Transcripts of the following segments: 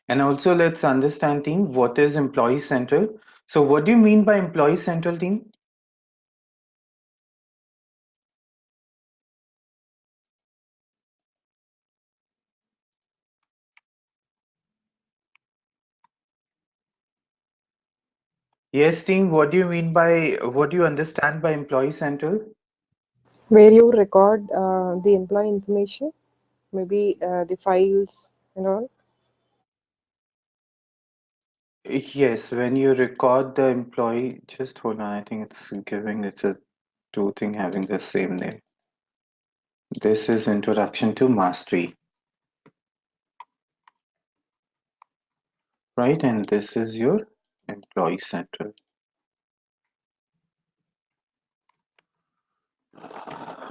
And also let's understand team, what is employee central? So what do you mean by employee central team? Yes, team, what do you mean by, what do you understand by employee central? Where you record the employee information, maybe the files and all. Yes, when you record the employee, just hold on, I think it's a two thing having the same name. This is Introduction to Mastery, right? And this is your employee central.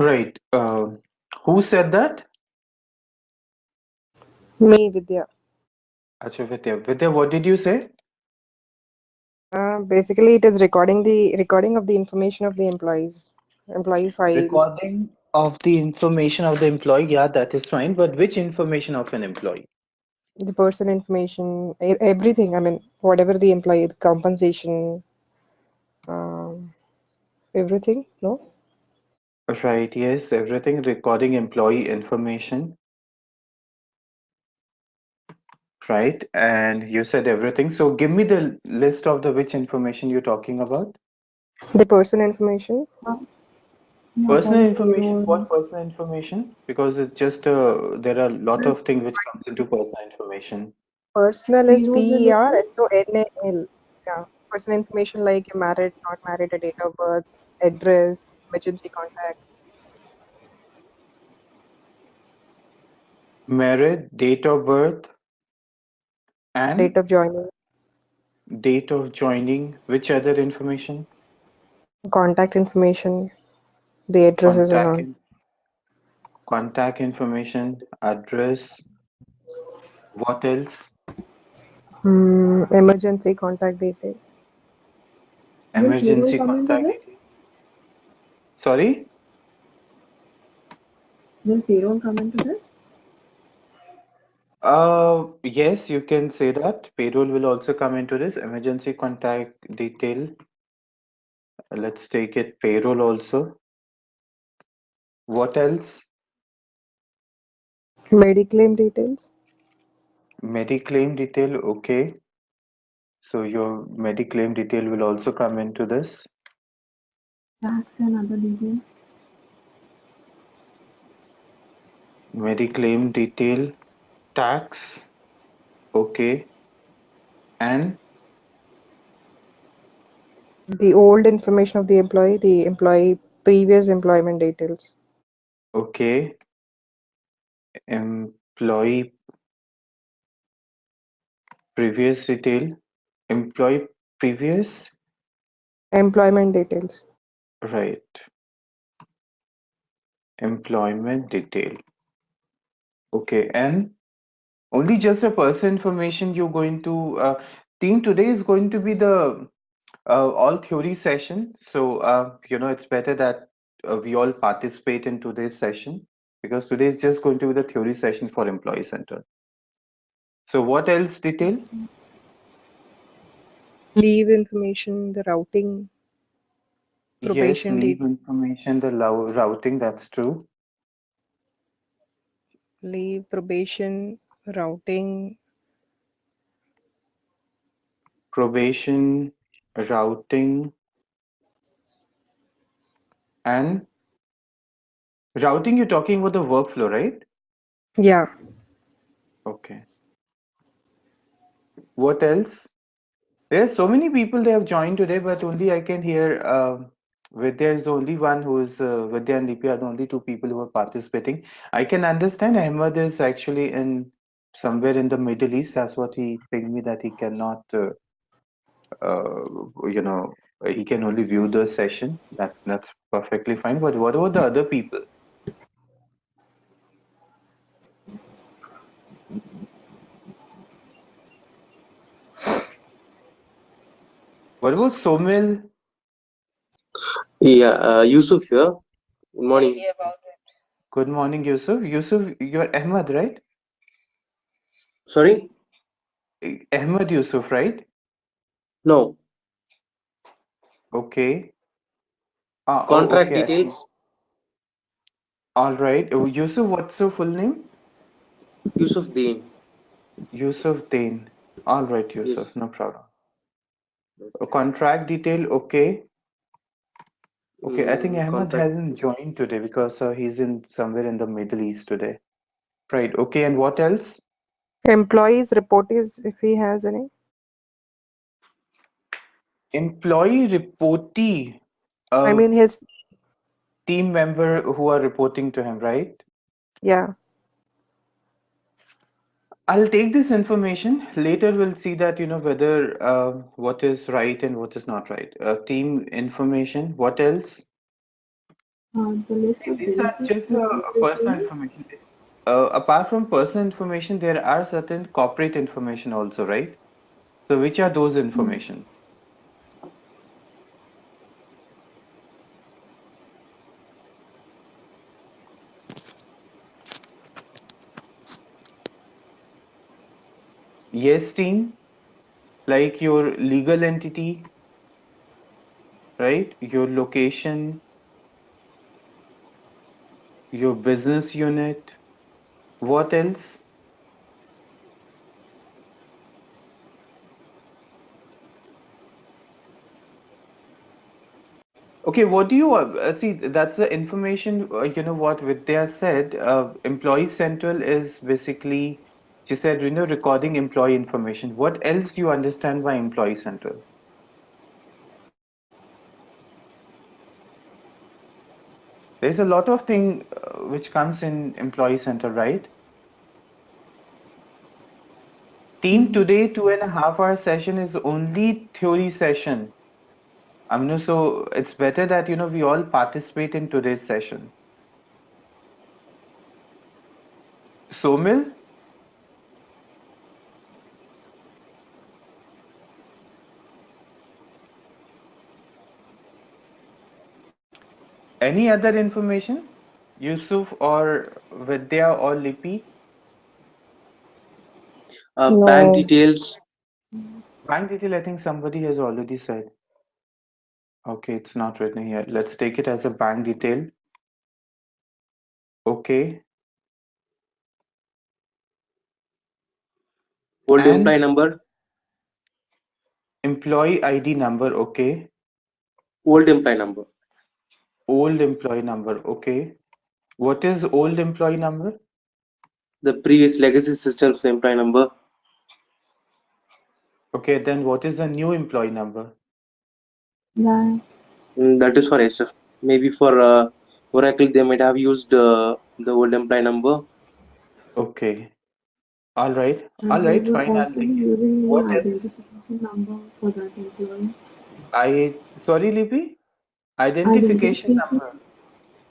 Right. Who said that? Me, Vidya. Acha, Vidya. Vidya, what did you say? Basically, it is recording of the information of the employees, employee files, Recording of the information of the employee. Yeah, that is fine. But which information of an employee? the person information, everything. I mean, whatever the employee, the compensation, um, everything. No, Right. Yes, everything recording employee information. Right. And you said everything. So give me the list of the which information you're talking about. the person information, Personal information. payroll, What personal information? Because it's just there are a lot of things which comes into personal information. personal is PERSONAL. Yeah, personal information like you're married, not married, a date of birth, address, emergency contacts, Married, date of birth, and date of joining, date of joining. Which other information? contact information, the addresses and Contact all. in, contact information, address. What else? Emergency contact detail. Will payroll Emergency come into contact this? detail. Sorry? Will payroll come into this? Yes, you can say that. Payroll will also come into this. Emergency contact detail. Let's take it. Payroll also. What else? Mediclaim details. Mediclaim detail. Okay. So your Mediclaim detail will also come into this. Tax and other details. Mediclaim detail. Tax. Okay. And The old information of the employee previous employment details. okay. Employee previous detail. Employee previous. Employment details. Right. Employment detail. Okay. And only just the person information you're going to team today is going to be the all theory session. So it's better that we all participate in today's session because today is just going to be the theory session for Employee Center. So what else detail? Leave information, the routing, Yes, probation leave date, information, the routing, that's true. leave, probation, routing, Probation, routing, and routing, you're talking about the workflow, right? yeah. Okay. What else? There are so many people they have joined today, but only I can hear Vidya is the only one who is Vidya and Lipi are the only two people who are participating. I can understand Ahmed is actually in somewhere in the Middle East. That's what he pinged me that he cannot, uh, you know, he can only view the session. That's perfectly fine. But what about the other people? What about Somil? Yeah, Yusuf here. Good morning. Good morning, Yusuf. Yusuf, you're Ahmed, right? Sorry? Ahmed Yusuf, right? No. Okay. Contract Okay, I think. details. All right. Yusuf, what's your full name? Yusuf Deen. Yusuf Dane. All right, Yusuf, Yes. no problem. Okay. Contract detail, okay. Okay, I think Ahmed Contract. hasn't joined today because he's in somewhere in the Middle East today. Right, okay, and what else? Employees, reportees, if he has any. Employee reportee, I a mean, his, team member who are reporting to him, right? yeah. I'll take this information. Later we'll see that, whether what is right and what is not right. Team information, what else? The list See, of these are benefits just that we personal receive. information. Apart from personal information, there are certain corporate information also, right? So which are those Hmm. information? Yes, team, like your legal entity, right? Your location, your business unit. What else? Okay, what do you see? That's the information. What Vidya said. Employee Central is basically, she said, recording employee information. What else do you understand by Employee Central? There's a lot of thing which comes in Employee Central, right? Team, Hmm. today 2.5 hour session is only theory session. Amnu, so it's better that we all participate in today's session. Somil, any other information? Yusuf or Vidya or Lipi? Bank No. details. Bank detail, I think somebody has already said. Okay, it's not written here. Let's take it as a bank detail. Okay. Old And employee number. employee ID number. Okay. Old employee number. Old employee number. Okay. What is old employee number? The previous legacy systems employee number. Okay, then what is the new employee number? Right. That is for SF. Maybe for Oracle, they might have used the old employee number. Okay. All right. All And we right. would Fine. I'll also take be it. using new What else? identification number for that employee. Sorry, Lipi? Identification Identification. number.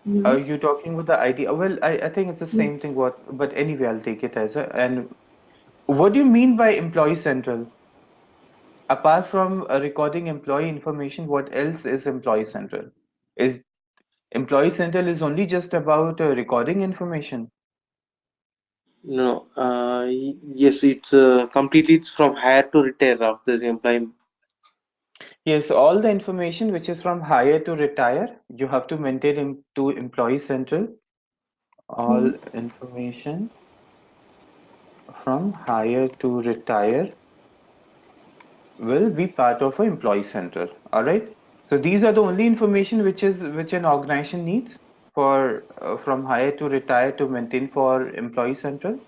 Yeah. Are you talking with the ID? Well, I think it's the Yeah. same thing. But anyway, I'll take it as a. And what do you mean by Employee Central? Apart from recording employee information, what else is Employee Central? Is Employee Central is only just about recording information? No, yes, it's completely. It's from hire to retire of this employee. Yes, all the information which is from hire to retire, you have to maintain to Employee Central. Hmm. All information from hire to retire will be part of a Employee Central. All right. So these are the only information which an organization needs for from hire to retire to maintain for Employee Central.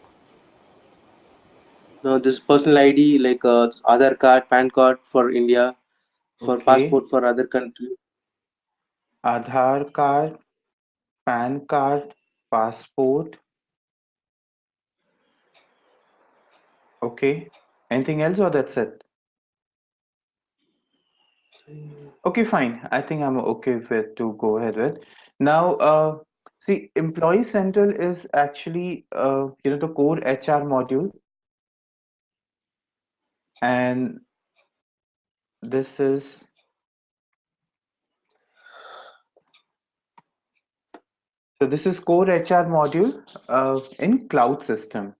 No, this personal ID like Aadhaar card, PAN card for India, for Okay. passport for other country. Aadhaar card, PAN card, passport. Okay. Anything else or that's it? Okay, fine. I think I'm okay with to go ahead with. Now, see, Employee Central is actually, the core HR module, and this is this is core HR module in cloud system.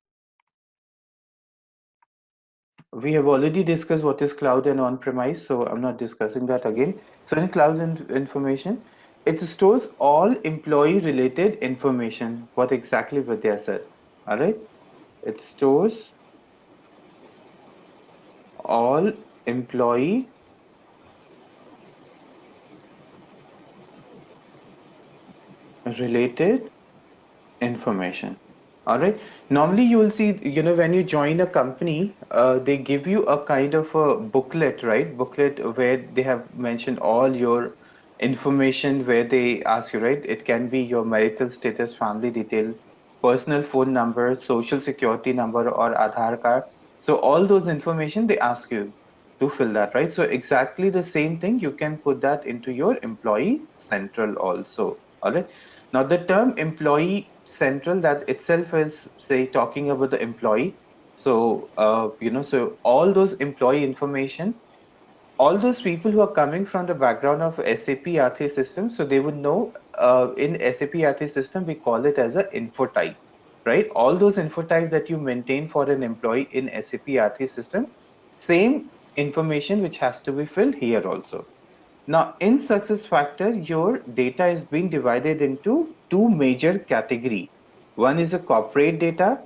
We have already discussed what is cloud and on-premise, so I'm not discussing that again. So in cloud information, it stores all employee-related information. What exactly Vidya said. All right. It stores all employee-related information. All right. Normally, you will see, when you join a company, they give you a kind of a booklet, right? Booklet where they have mentioned all your information, where they ask you, right? It can be your marital status, family detail, personal phone number, social security number, or Aadhaar card. So all those information they ask you to fill that, right? So exactly the same thing, you can put that into your employee central also. All right. Now, the term employee central, that itself is, say, talking about the employee. So, so all those employee information, all those people who are coming from the background of SAP RT system, so they would know in SAP RT system, we call it as a info type, right? All those info types that you maintain for an employee in SAP RT system, same information which has to be filled here also. Now, in SuccessFactor, your data is being divided into two major category. One is a corporate data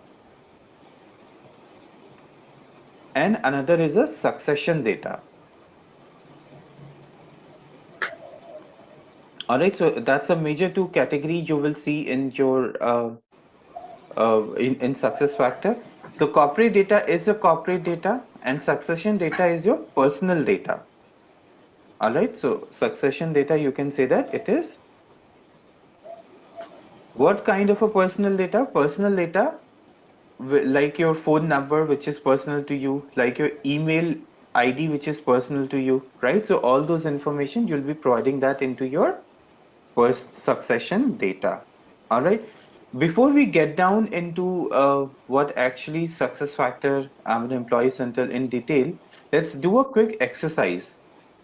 and another is a succession data. All right, so that's a major two category you will see in your in SuccessFactor. So corporate data is a corporate data and succession data is your personal data. All right, so succession data, you can say that it is what kind of a personal data? Personal data like your phone number, which is personal to you, like your email ID, which is personal to you, right? So all those information, you'll be providing that into your first succession data. All right. Before we get down into what actually success factor employee central in detail, let's do a quick exercise.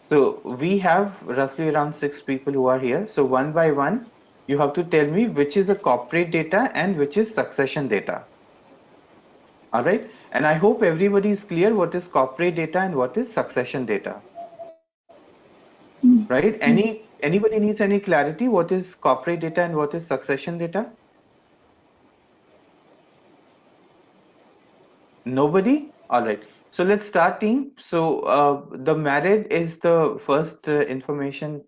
So we have roughly around 6 people who are here. So one by one, you have to tell me which is a corporate data and which is succession data. All right. And I hope everybody is clear what is corporate data and what is succession data. Mm. Right? Yes. Anybody needs any clarity? What is corporate data and what is succession data? Nobody? All right. So let's start, team. So the married is the first information.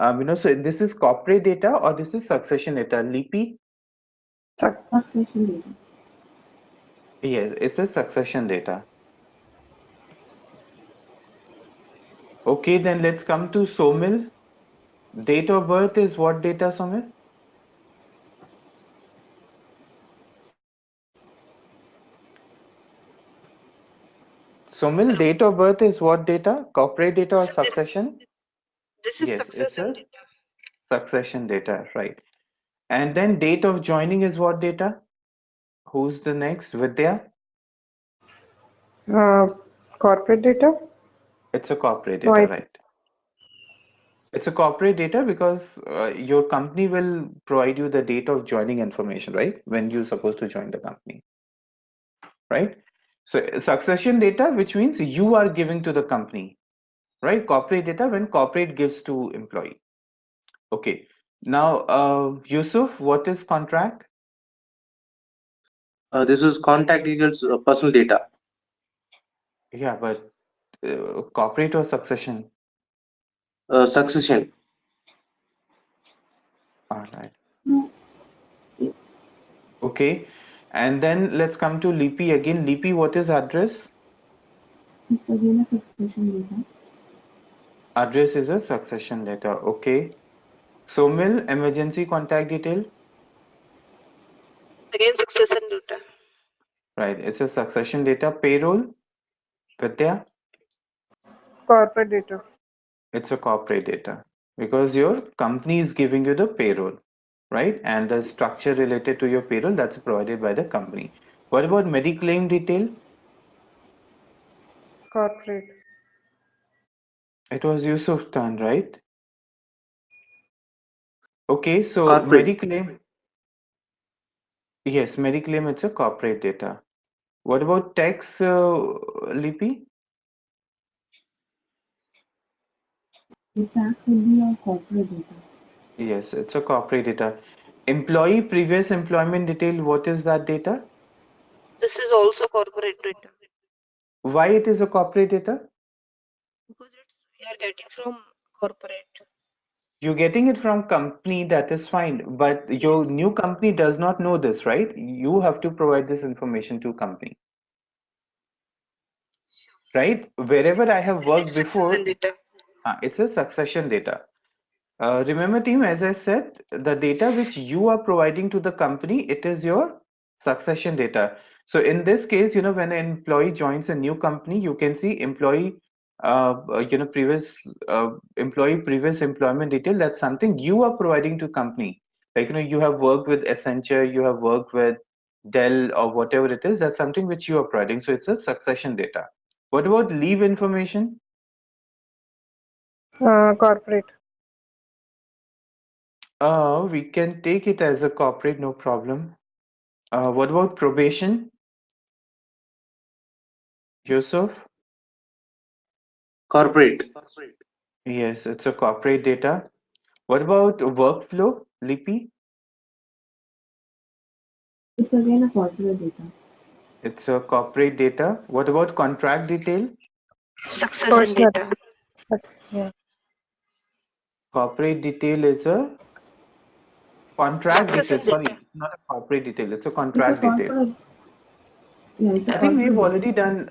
So this is corporate data or this is succession data? Lipi? Succession data. Yes, it's a succession data. Okay, then let's come to Somil. Date of birth is what data, Somil? Somil, date of birth is what data? Corporate data or succession? Yes, it's a succession data, right. And then date of joining is what data? Who's the next? Vidya? Uh, corporate data? It's a corporate No, data, right? It's a corporate data because your company will provide you the date of joining information, right? When you're supposed to join the company, right? So succession data, which means you are giving to the company, right? Corporate data when corporate gives to employee. Okay. Now, Yusuf, what is contract? This is contact details, personal data. Yeah, but corporate or succession? Succession. All right. No, Okay. And then let's come to Lipi again. Lipi, what is address? it's again a succession data. Address is a succession data. Okay. Somil, emergency contact detail. Right. It's a succession data. Payroll. Vidya, corporate data. it's a corporate data because your company is giving you the payroll, right? And the structure related to your payroll that's provided by the company. What about mediclaim detail? Corporate. It was Yusuf turn, right? Okay, so Corporate. mediclaim, yes, mediclaim, it's a corporate data. What about tax, Lipi? The tax will be your corporate data. Yes, it's a corporate data. Employee previous employment detail, what is that data? This is also corporate data Why it is a corporate data? because it's we are getting from corporate. You're getting it from company, that is fine, but your Yes. new company does not know this, right? You have to provide this information to company, right? Wherever I have Then worked it's succession before, data. it's a succession data. Remember, team, as I said, the data which you are providing to the company, it is your succession data. So in this case, when an employee joins a new company, you can see previous employee previous employment detail. That's something you are providing to company. Like, you have worked with Accenture, you have worked with Dell or whatever it is. That's something which you are providing. So it's a succession data. What about leave information? Corporate. We can take it as a corporate, no problem. What about probation, Yusuf? Corporate. Yes, it's a corporate data. What about workflow, Lipi? It's again a corporate data. It's a corporate data. What about contract detail? Succession Personal. data. That's yeah. Corporate detail is a contract detail. Succession Sorry, data. it's not a corporate detail. It's a It's a contract detail. corporate. Yeah, it's a I think we've corporate data. already done.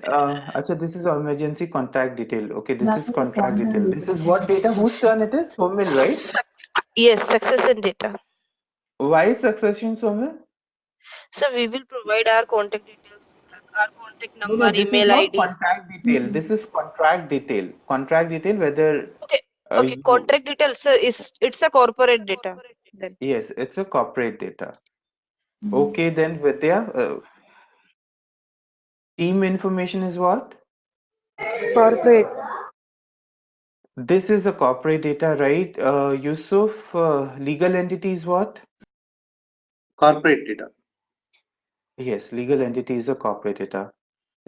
Acha, this is emergency contact detail. Okay, this That is is a contract contract detail. This data. is what data? Whose turn it is? Somil, right? Yes, succession data. Why succession, Somil? So we will provide our contact details, like our contact No, no, number, this is email not ID. contract detail. Mm-mm. This is contract detail. Contract detail, whether Okay, okay, you, contract details. So it's a corporate data then. yes, it's a corporate data. Mm. Okay, then Vidya, team information is what? Corporate. This is a corporate data, right? Yusuf, legal entity is what? Corporate data. Yes, legal entity is a corporate data.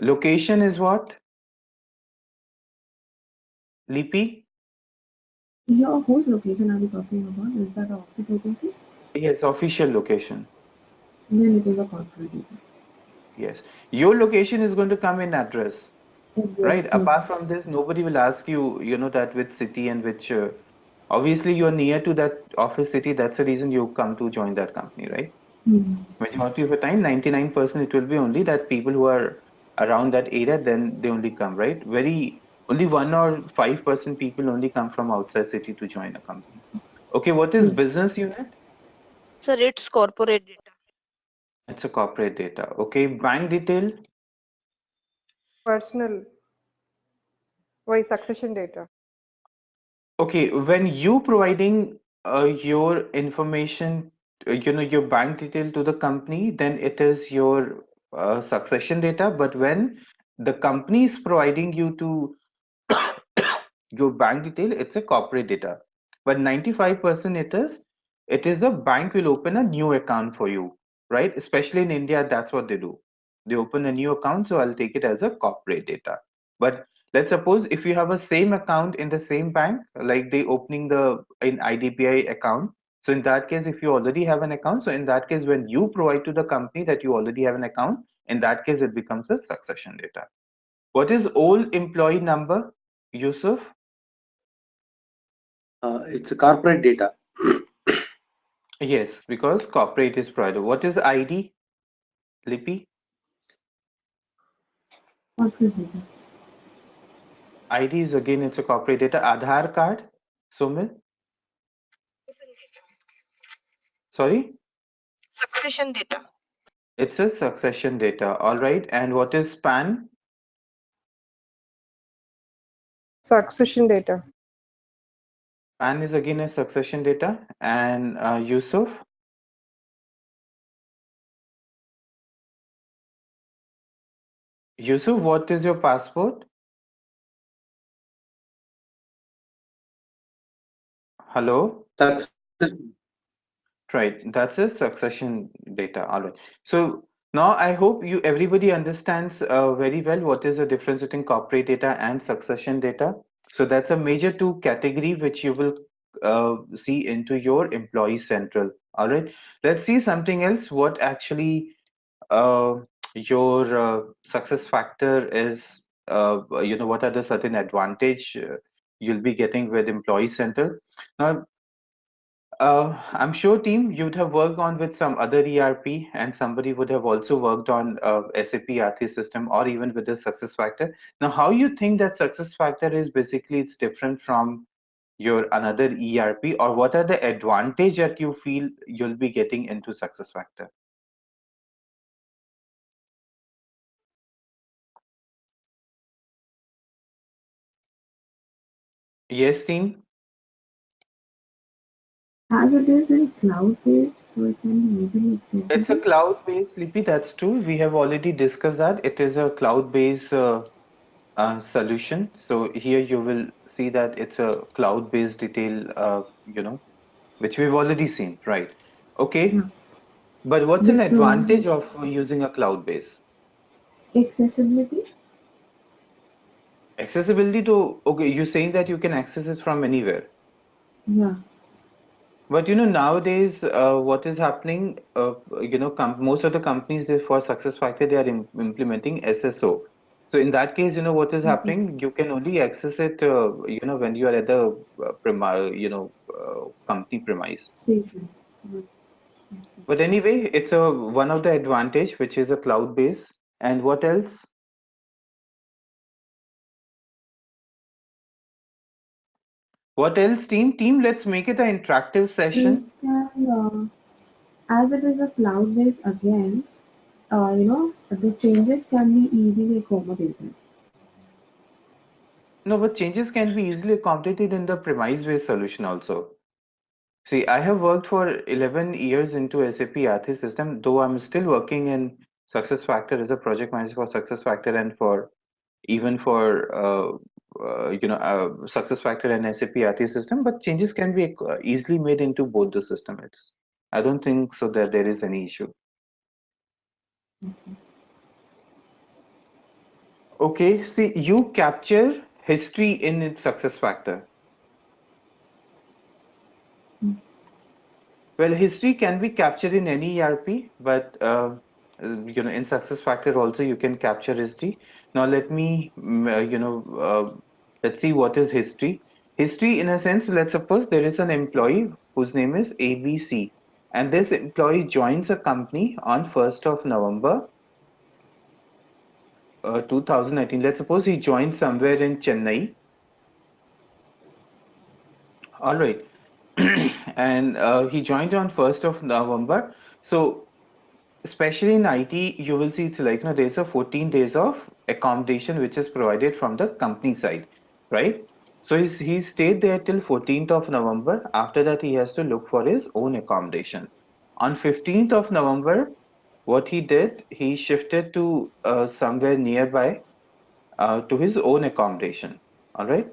Location is what? Lipi? Your whose location are we talking about? Is that an office location? Yes, official location. Then it is a corporate data. Yes. Your location is going to come in address. Right. Obviously. Apart from this, nobody will ask you, that which city and which, obviously you're near to that office city. That's the reason you come to join that company, right? Mm. Majority of the time, 99% it will be only that people who are around that area, then they only come, right? Only 1 or 5% people only come from outside city to join a company. Okay, what is Yes. business unit? So it's corporate data. It's a corporate data. Okay, bank detail. Personal. Why succession data? Okay, when you providing your information, your bank detail to the company, then it is your succession data. But when the company is providing you to your bank detail, it's a corporate data. But 95% it is a bank will open a new account for you, right? Especially in India, that's what they do. They open a new account, so I'll take it as a corporate data. But let's suppose if you have a same account in the same bank, like they opening the in IDBI account. So in that case, if you already have an account, so in that case, when you provide to the company that you already have an account, in that case, it becomes a succession data. What is old employee number, Yusuf? It's a corporate data. Yes, because corporate is provider. What is ID, Lipi? Corporate data. ID is again it's a corporate data. Aadhaar card, Sumil. Sorry, Succession data. it's a succession data. All right. And what is PAN? Succession data. PAN is again a succession data. And Yusuf, Yusuf, what is your passport? Hello. Success. Right. That's a succession data. All right. So Now, I hope you everybody understands very well what is the difference between corporate data and succession data. So that's a major two category which you will see into your employee central. All right. Let's see something else. What actually uh, your success factor is. What are the certain advantage you'll be getting with employee center. Now, I'm sure, team, you'd have worked on with some other ERP, and somebody would have also worked on SAP RT system or even with the success factor. Now, how you think that success factor is basically it's different from your another ERP, or what are the advantage that you feel you'll be getting into success factor? Yes, team. As it is in cloud-based, so it can be easily It's a accessible. cloud-based, Lipi. That's true. We have already discussed that. It is a cloud-based solution. So here you will see that it's a cloud-based detail, which we've already seen, right? Yeah. Okay, but what's an With advantage of using a cloud base? accessibility, Accessibility to, okay, you're saying that you can access it from anywhere. yeah, But nowadays, what is happening, most of the companies they, for success factor, they are implementing SSO. So in that case, what is okay, happening? You can only access it, when you are at the company premise. statement. Right. Okay. But anyway, it's a one of the advantage, which is a cloud base. And what else? What else, team? Team, let's make it an interactive This session. can, as it is a cloud-based again, the changes can be easily accommodated. No, but changes can be easily accommodated in the premise-based solution also. See, I have worked for 11 years into SAP RT system, though I'm still working in SuccessFactor as a project manager for SuccessFactor and for even for SuccessFactor and SAP RT system. But changes can be easily made into both the system. I don't think so that there is any issue. Okay, see, you capture history in its SuccessFactor. Mm. Well, history can be captured in any ERP, but in SuccessFactor also you can capture history. Now let me, let's see what is history. History, in a sense, let's suppose there is an employee whose name is ABC, and this employee joins a company on 1st of November 2019. Let's suppose he joined somewhere in Chennai. All right, and he joined on 1st of November. So especially in IT, you will see it's like, there's a 14 days of accommodation which is provided from the company side, right? So he stayed there till 14th of November. After that, he has to look for his own accommodation. On 15th of November, what he did, he shifted to somewhere nearby to his own accommodation. All right.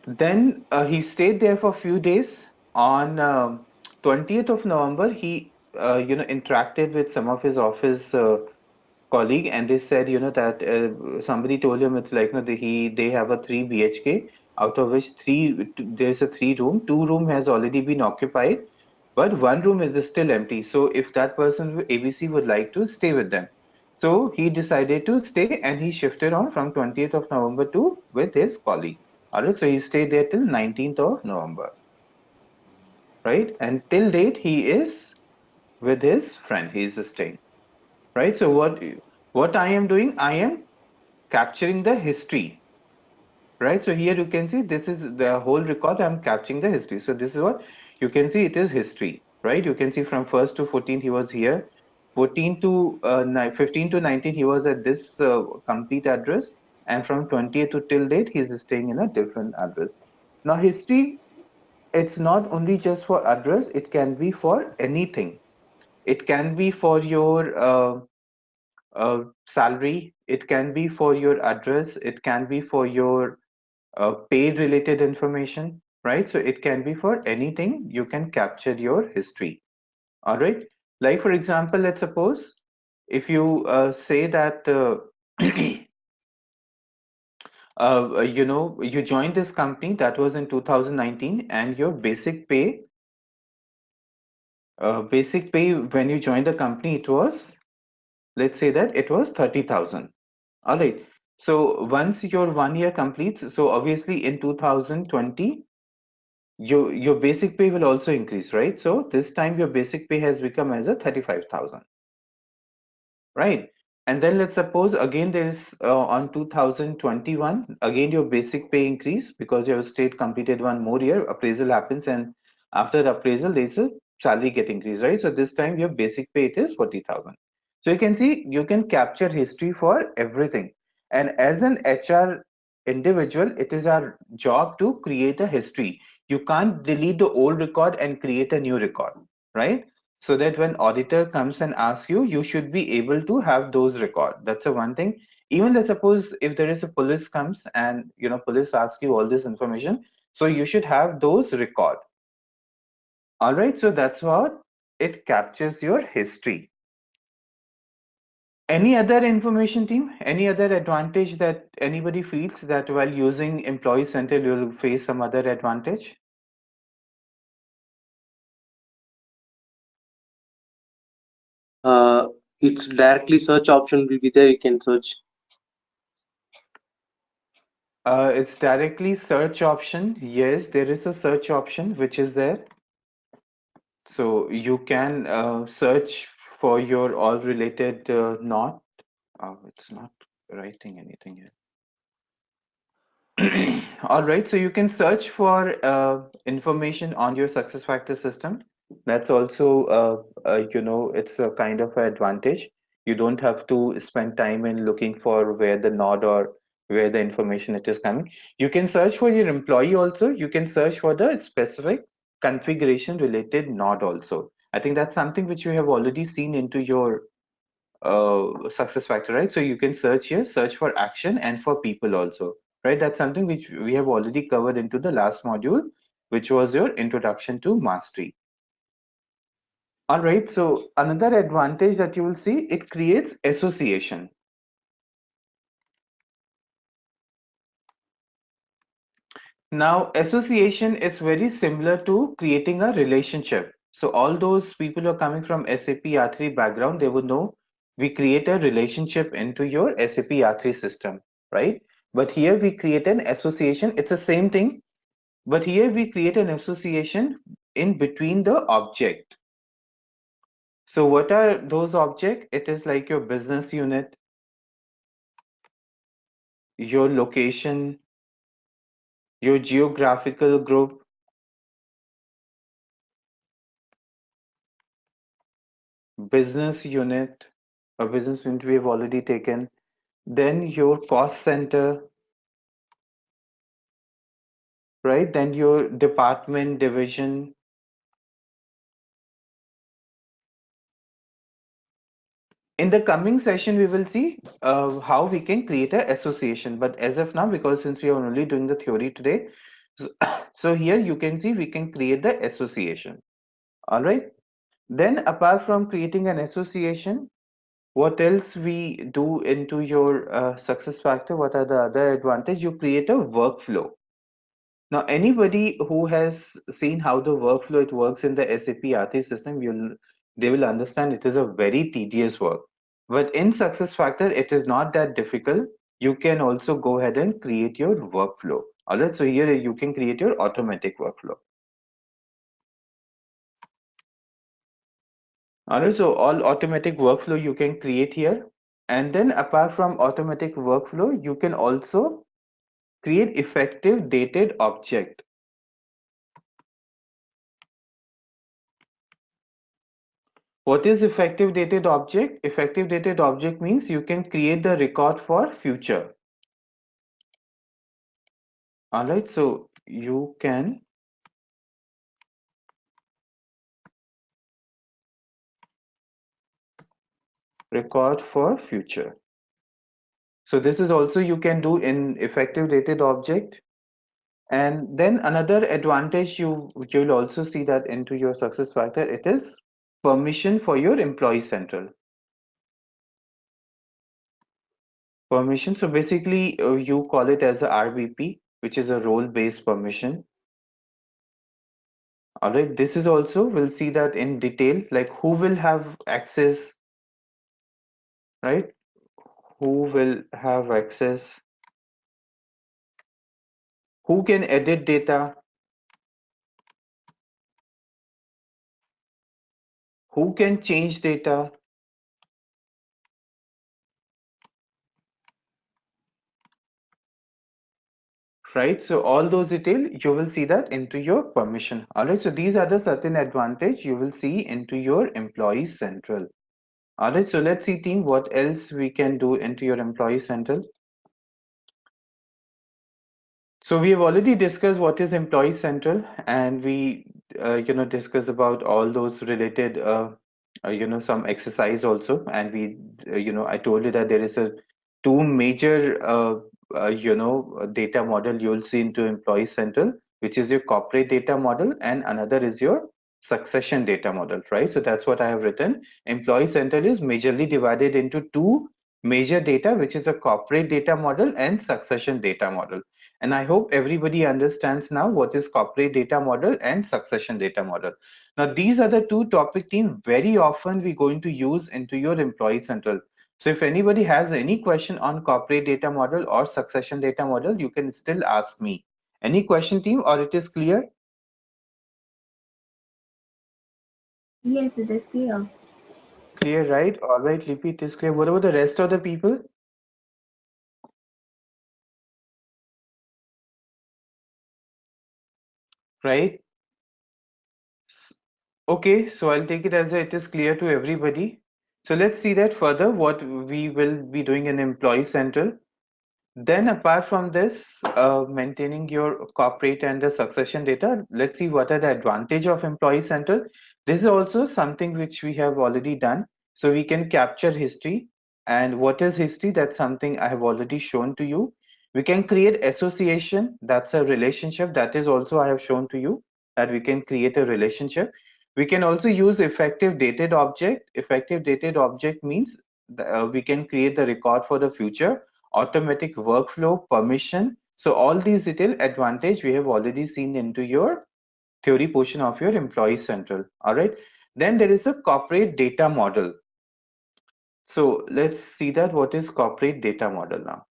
Then he stayed there for a few days. On 20th of November, he interacted with some of his office colleague, and they said that somebody told him it's like they have a 3 BHK, out of which there's a 3 room. 2 room has already been occupied, but 1 room is still empty. So if that person ABC would like to stay with them, so he decided to stay and he shifted on from 20th of November to with his colleague. All right, so he stayed there till 19th of November, right? And till date, he is with his friend. He is staying, right? So what I am doing, I am capturing the history, right? So here you can see this is the whole record. I'm capturing the history. So this is what you can see. It is history, right? You can see from 1st to 14th he was here. 14 to 15 to 19 he was at this complete address, and from 20th to till date he's staying in a different address. Now history, it's not only just for address, it can be for anything. It can be for your salary, it can be for your address, it can be for your paid related information, right? So it can be for anything you can capture your history. All right. Like for example, let's suppose if you say that you joined this company that was in 2019, and your basic pay when you joined the company, it was, let's say that it was 30,000. All right. So once your 1 year completes, so obviously in 2020, your basic pay will also increase, right? So this time your basic pay has become as a 35,000. Right. And then let's suppose again there is on 2021, again your basic pay increase because your state completed 1 more year, appraisal happens, and after the appraisal there's a salary get increase, right? So this time your basic pay it is 40,000. So you can see you can capture history for everything. And as an HR individual, it is our job to create a history. You can't delete the old record and create a new record, right? So that when auditor comes and asks you, you should be able to have those record. That's the one thing. Even let's suppose if there is a police comes and police asks you all this information, so you should have those record. All right, so that's what it captures your history. Any other information team, any other advantage that anybody feels that while using employee center you'll face some other advantage? uh, it's directly search option will be there, you can search. It's directly search option. Yes, there is a search option which is there. So you can search for your all related not. Oh, it's not writing anything here. All right, so you can search for information on your success factor system. That's also, it's a kind of an advantage. You don't have to spend time in looking for where the node or where the information it is coming. You can search for your employee also. You can search for the specific configuration related node also. I think that's something which you have already seen into your success factor, right? So you can search here, search for action and for people also, right? That's something which we have already covered into the last module, which was your introduction to mastery. All right, so another advantage that you will see, it creates association. Now, association is very similar to creating a relationship. So all those people who are coming from SAP R3 background, they would know we create a relationship into your SAP R3 system, right? But here we create an association. It's the same thing, but here we create an association in between the object. So what are those objects? It is like your business unit, your location, your geographical group, business unit, a business unit we have already taken, then your cost center, right? Then your department, division. In the coming session, we will see how we can create an association. But as of now, because since we are only doing the theory today, so, so here you can see we can create the association. All right. Then apart from creating an association, what else we do into your success factor? What are the other advantage? You create a workflow. Now, anybody who has seen how the workflow it works in the SAP RT system, they will understand it is a very tedious work. But in SuccessFactor, it is not that difficult. You can also go ahead and create your workflow. All right, so here you can create your automatic workflow. All right, so all automatic workflow you can create here. And then apart from automatic workflow, you can also create effective dated object. What is effective dated object? Effective dated object means you can create the record for future. All right, so you can record for future. So this is also you can do in effective dated object. And then another advantage you'll also see that into your success factor, it is permission for your employee central. Permission, so basically you call it as a RBP, which is a role-based permission. All right, this is also, we'll see that in detail, like who will have access, right? Who will have access, who can edit data, who can change data, right? So all those detail, you will see that into your permission. All right, so these are the certain advantage you will see into your employee central. All right, so let's see team, what else we can do into your employee central. So we have already discussed what is Employee Central, and we, discuss about all those related, some exercise also. And we, I told you that there is a two major, data model you'll see into Employee Central, which is your corporate data model, and another is your succession data model, right? So that's what I have written. Employee Central is majorly divided into two major data, which is a corporate data model and succession data model. And I hope everybody understands now what is corporate data model and succession data model. Now, these are the two topic themes very often we're going to use into your employee central. So if anybody has any question on corporate data model or succession data model, you can still ask me. Any question team, or it is clear? Yes, it is clear. Clear, right? All right, Lipi, it is clear. What about the rest of the people? Right? Okay, so I'll take it as it is clear to everybody. So let's see that further what we will be doing in Employee Central. Then apart from this, maintaining your corporate and the succession data, let's see what are the advantage of Employee Central. This is also something which we have already done. So we can capture history. And what is history? That's something I have already shown to you. We can create association. That's a relationship. That is also I have shown to you that we can create a relationship. We can also use effective dated object. Effective dated object means we can create the record for the future, automatic workflow, permission. So all these detailed advantage we have already seen into your theory portion of your employee central. All right. Then there is a corporate data model. So let's see that what is corporate data model now.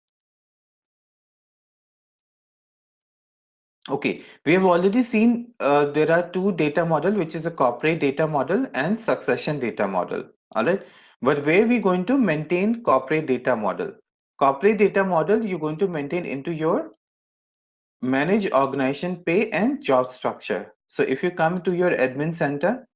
Okay, we have already seen there are two data model, which is a corporate data model and succession data model. All right, but where we going to maintain corporate data model? Corporate data model you're going to maintain into your manage organization pay and job structure. So if you come to your admin center,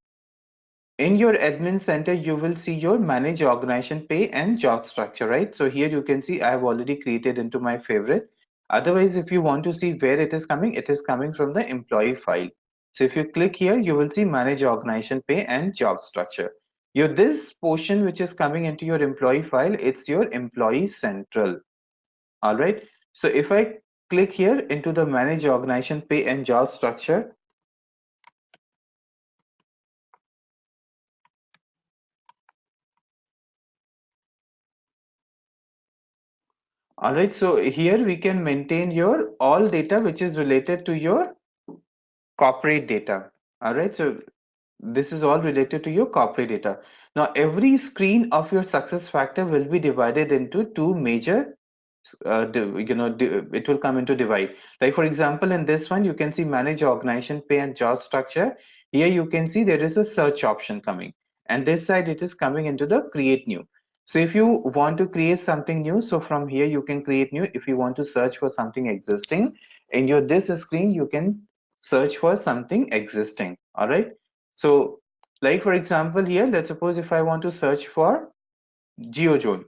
in your admin center, you will see your manage organization pay and job structure, right? So here you can see I have already created into my favorite. Otherwise, if you want to see where it is coming from the employee file. So if you click here, you will see manage organization pay and job structure. Your this portion which is coming into your employee file, it's your employee central. All right. So if I click here into the manage organization pay and job structure. All right, so here we can maintain your all data which is related to your corporate data. All right, so this is all related to your corporate data. Now, every screen of your success factor will be divided into two major, it will come into divide. Like for example, in this one, you can see manage organization pay and job structure. Here you can see there is a search option coming, and this side it is coming into the create new. So if you want to create something new, so from here you can create new. If you want to search for something existing in your this screen, you can search for something existing. All right. So like for example here, let's suppose if I want to search for GeoZone.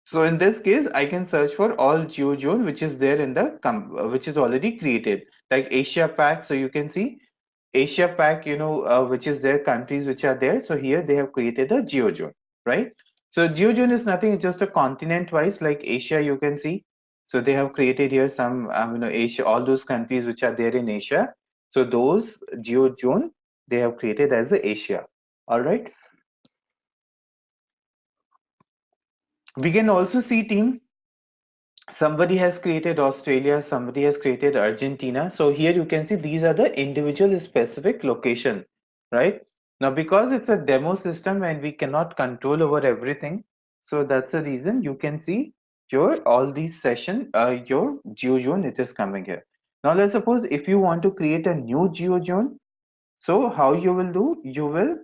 So in this case, I can search for all GeoZone which is there in the which is already created, like Asia Pac. So you can see Asia Pac, which is their countries which are there. So here they have created a GeoZone, right? So GeoZone is nothing, it's just a continent wise, like Asia, you can see. So they have created here some, Asia, all those countries which are there in Asia. So those GeoZone they have created as a Asia. All right. We can also see, team, somebody has created Australia, somebody has created Argentina. So here you can see these are the individual specific location, right? Now, because it's a demo system and we cannot control over everything, so that's the reason you can see your all these session, your GeoZone, it is coming here. Now, let's suppose if you want to create a new GeoZone, so how you will do? You will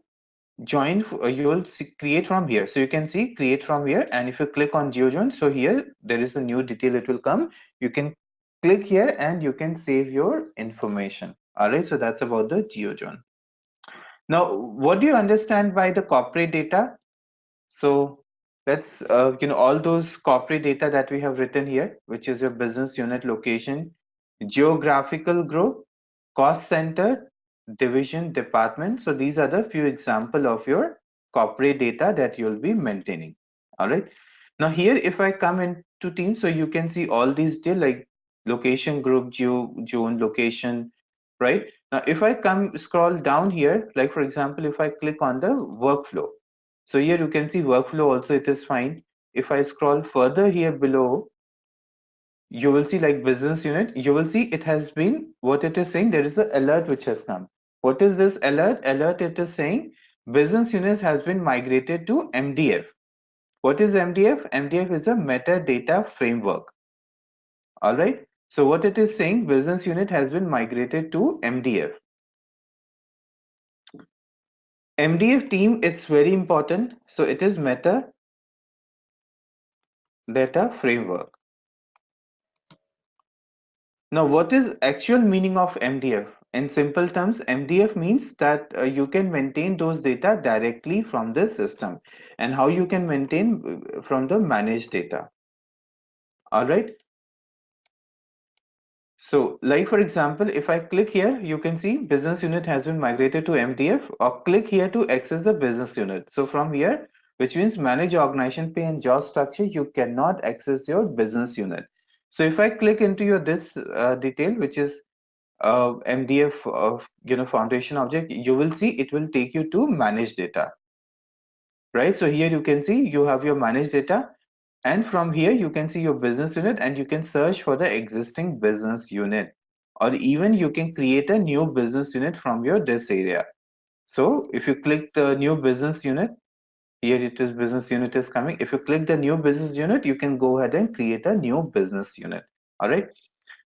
you will see, create from here. So you can see create from here, and if you click on GeoJoin, so here there is a new detail, it will come. You can click here and you can save your information. All right, so that's about the GeoJoin. Now, what do you understand by the corporate data? So let's, all those corporate data that we have written here, which is your business unit location, geographical group, cost center, division, department. So these are the few example of your corporate data that you'll be maintaining. All right. Now here, if I come into team, so you can see all these detail like location, group, zone, location, right? Now, if I come scroll down here, like for example, if I click on the workflow, so here you can see workflow also, it is fine. If I scroll further here below, you will see like business unit, you will see it has been, what it is saying, there is an alert which has come. What is this alert? Alert, it is saying business unit has been migrated to MDF. What is MDF? MDF is a metadata framework. All right. So what it is saying, business unit has been migrated to MDF. MDF team, it's very important. So it is metadata framework. Now, what is actual meaning of MDF? In simple terms, MDF means that you can maintain those data directly from the system, and how you can maintain from the managed data. All right. So, like for example, if I click here, you can see business unit has been migrated to MDF, or click here to access the business unit. So from here, which means manage organization pay and job structure, you cannot access your business unit. So if I click into your this detail, which is MDF foundation object, you will see it will take you to manage data, right? So here you can see you have your managed data, and from here you can see your business unit, and you can search for the existing business unit, or even you can create a new business unit from your this area. So if you click the new business unit, here it is, business unit is coming. If you click the new business unit, you can go ahead and create a new business unit. All right.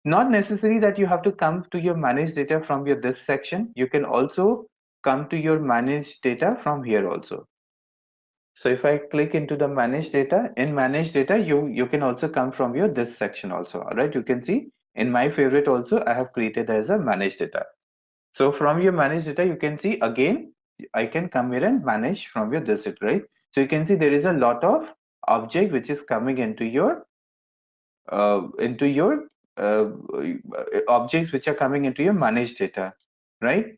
Not necessary that you have to come to your managed data from your this section. You can also come to your managed data from here also. So if I click into the managed data, in managed data, you can also come from your this section also. All right, you can see in my favorite also I have created as a managed data. So from your managed data, you can see again I can come here and manage from your this it, right? So you can see there is a lot of object which is coming into your uh, objects which are coming into your managed data, right?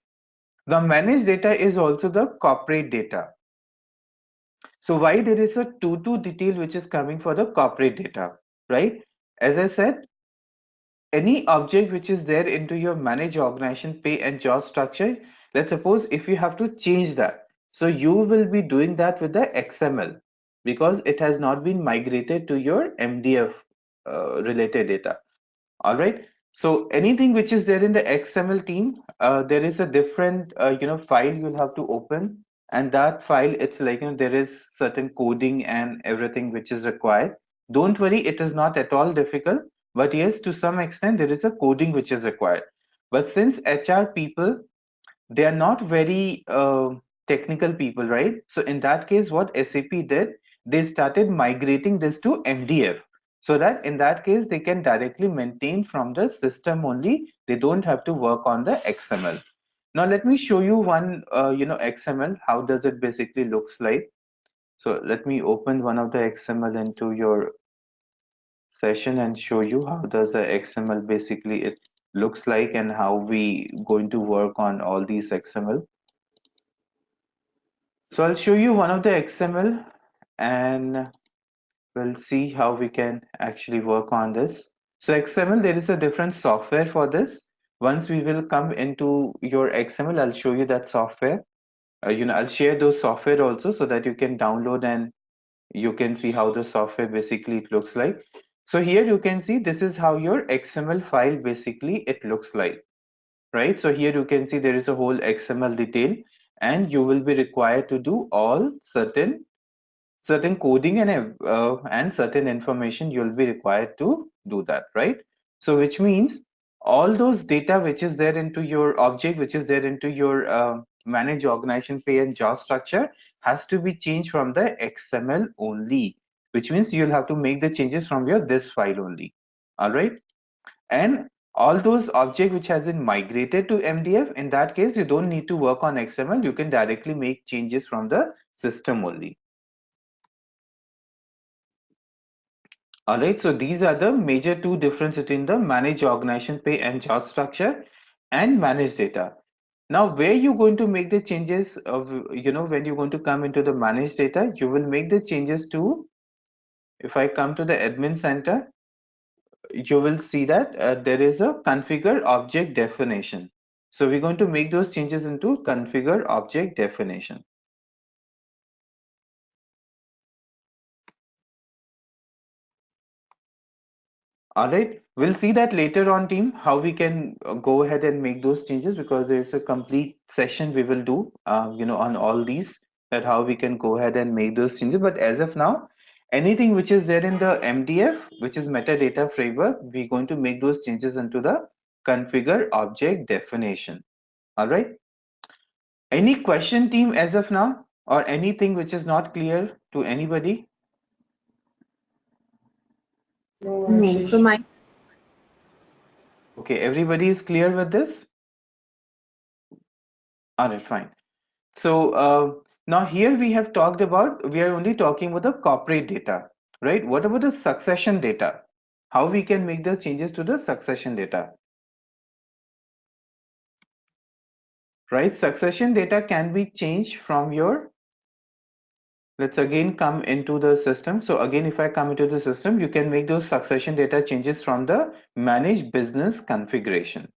The managed data is also the corporate data. So why there is a to detail which is coming for the corporate data, right? As I said, any object which is there into your manage organization pay and job structure, let's suppose if you have to change that, so you will be doing that with the XML, because it has not been migrated to your MDF related data. All right. So anything which is there in the XML team, there is a different, file you'll have to open, and that file, it's like, there is certain coding and everything which is required. Don't worry, it is not at all difficult, but yes, to some extent, there is a coding which is required. But since HR people, they are not very technical people, right? So in that case, what SAP did, they started migrating this to MDF, so that in that case they can directly maintain from the system only. They don't have to work on the XML. Now let me show you one, XML. How does it basically looks like? So let me open one of the XML into your session and show you how does the XML basically it looks like, and how we going to work on all these XML. So I'll show you one of the XML, and we'll see how we can actually work on this. So XML, there is a different software for this. Once we will come into your XML, I'll show you that software. I'll share those software also so that you can download and you can see how the software basically it looks like. So here you can see this is how your XML file basically it looks like, right? So here you can see there is a whole XML detail, and you will be required to do all certain coding and certain information you'll be required to do that, right? So which means all those data which is there into your object, which is there into your manage organization pay and job structure has to be changed from the XML only, which means you'll have to make the changes from your this file only. All right. And all those object which has been migrated to MDF, in that case you don't need to work on XML, you can directly make changes from the system only. All right, so these are the major two difference between the manage organization pay and job structure and manage data. Now, where you're going to make the changes of, when you're going to come into the manage data, you will make the changes to, if I come to the admin center, you will see that there is a configure object definition. So we're going to make those changes into configure object definition. All right, we'll see that later on, team, how we can go ahead and make those changes, because there's a complete session we will do, on all these, that how we can go ahead and make those changes. But as of now, anything which is there in the MDF, which is metadata framework, we're going to make those changes into the configure object definition. All right. Any question, team, as of now, or anything which is not clear to anybody? No, No, Ashish. from my Okay, everybody is clear with this? All right, fine. So now here we have talked about, we are only talking about the corporate data, right? What about the succession data? How we can make the changes to the succession data, right? Succession data can be changed from your, let's again come into the system. So again, if I come into the system, you can make those succession data changes from the manage business configuration.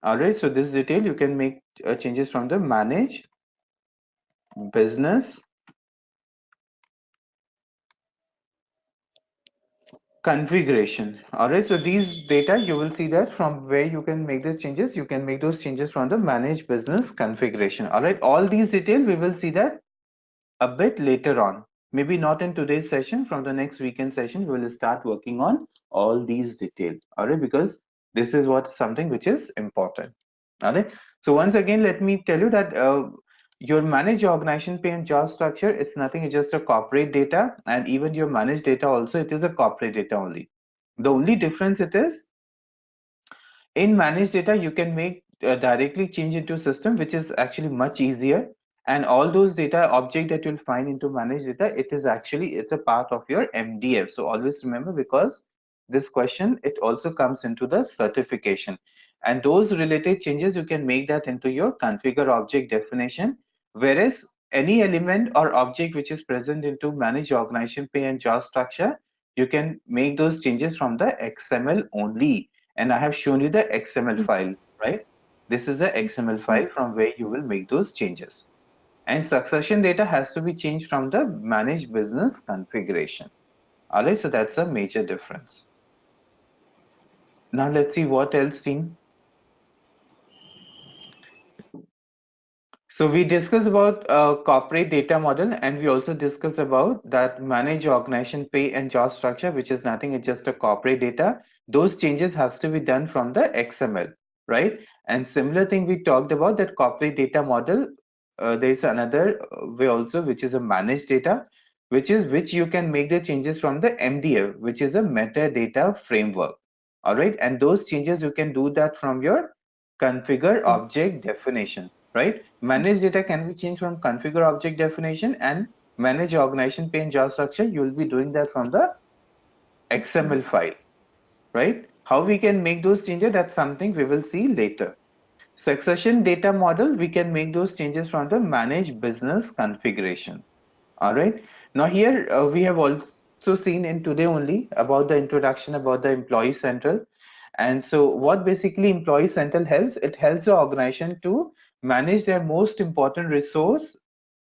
All right, so this detail you can make changes from the manage business configuration. All right, so these data you will see that from where you can make the changes, you can make those changes from the manage business configuration. All right, all these details we will see that a bit later on, maybe not in today's session. From the next weekend session we will start working on all these details. All right, because this is what something which is important. All right, so once again let me tell you that your managed organization pay and job structure, it's nothing, it's just a corporate data, and even your managed data also, it is a corporate data only. The only difference it is, in managed data you can make directly change into system, which is actually much easier, and all those data object that you'll find into managed data, it is actually, it's a part of your MDF. So always remember, because this question it also comes into the certification, and those related changes you can make that into your configure object definition. Whereas any element or object which is present into managed organization pay and job structure, you can make those changes from the XML only, and I have shown you the XML file, right? This is the XML file from where you will make those changes. And succession data has to be changed from the manage business configuration. All right, so that's a major difference. Now let's see what else, team. So we discussed about corporate data model, and we also discussed about that manage organization pay and job structure, which is nothing, it's just a corporate data. Those changes has to be done from the XML, right? And similar thing we talked about, that corporate data model. There is another way also, which is a managed data, which you can make the changes from the MDF, which is a metadata framework. All right, and those changes you can do that from your configure object definition, right? Manage data can be changed from configure object definition, and manage organization pane job structure, you will be doing that from the XML file, right? How we can make those changes, that's something we will see later. Succession data model, we can make those changes from the manage business configuration. All right. Now here we have also seen in today only about the introduction about the employee central. And so what basically employee central helps, it helps the organization to manage their most important resource,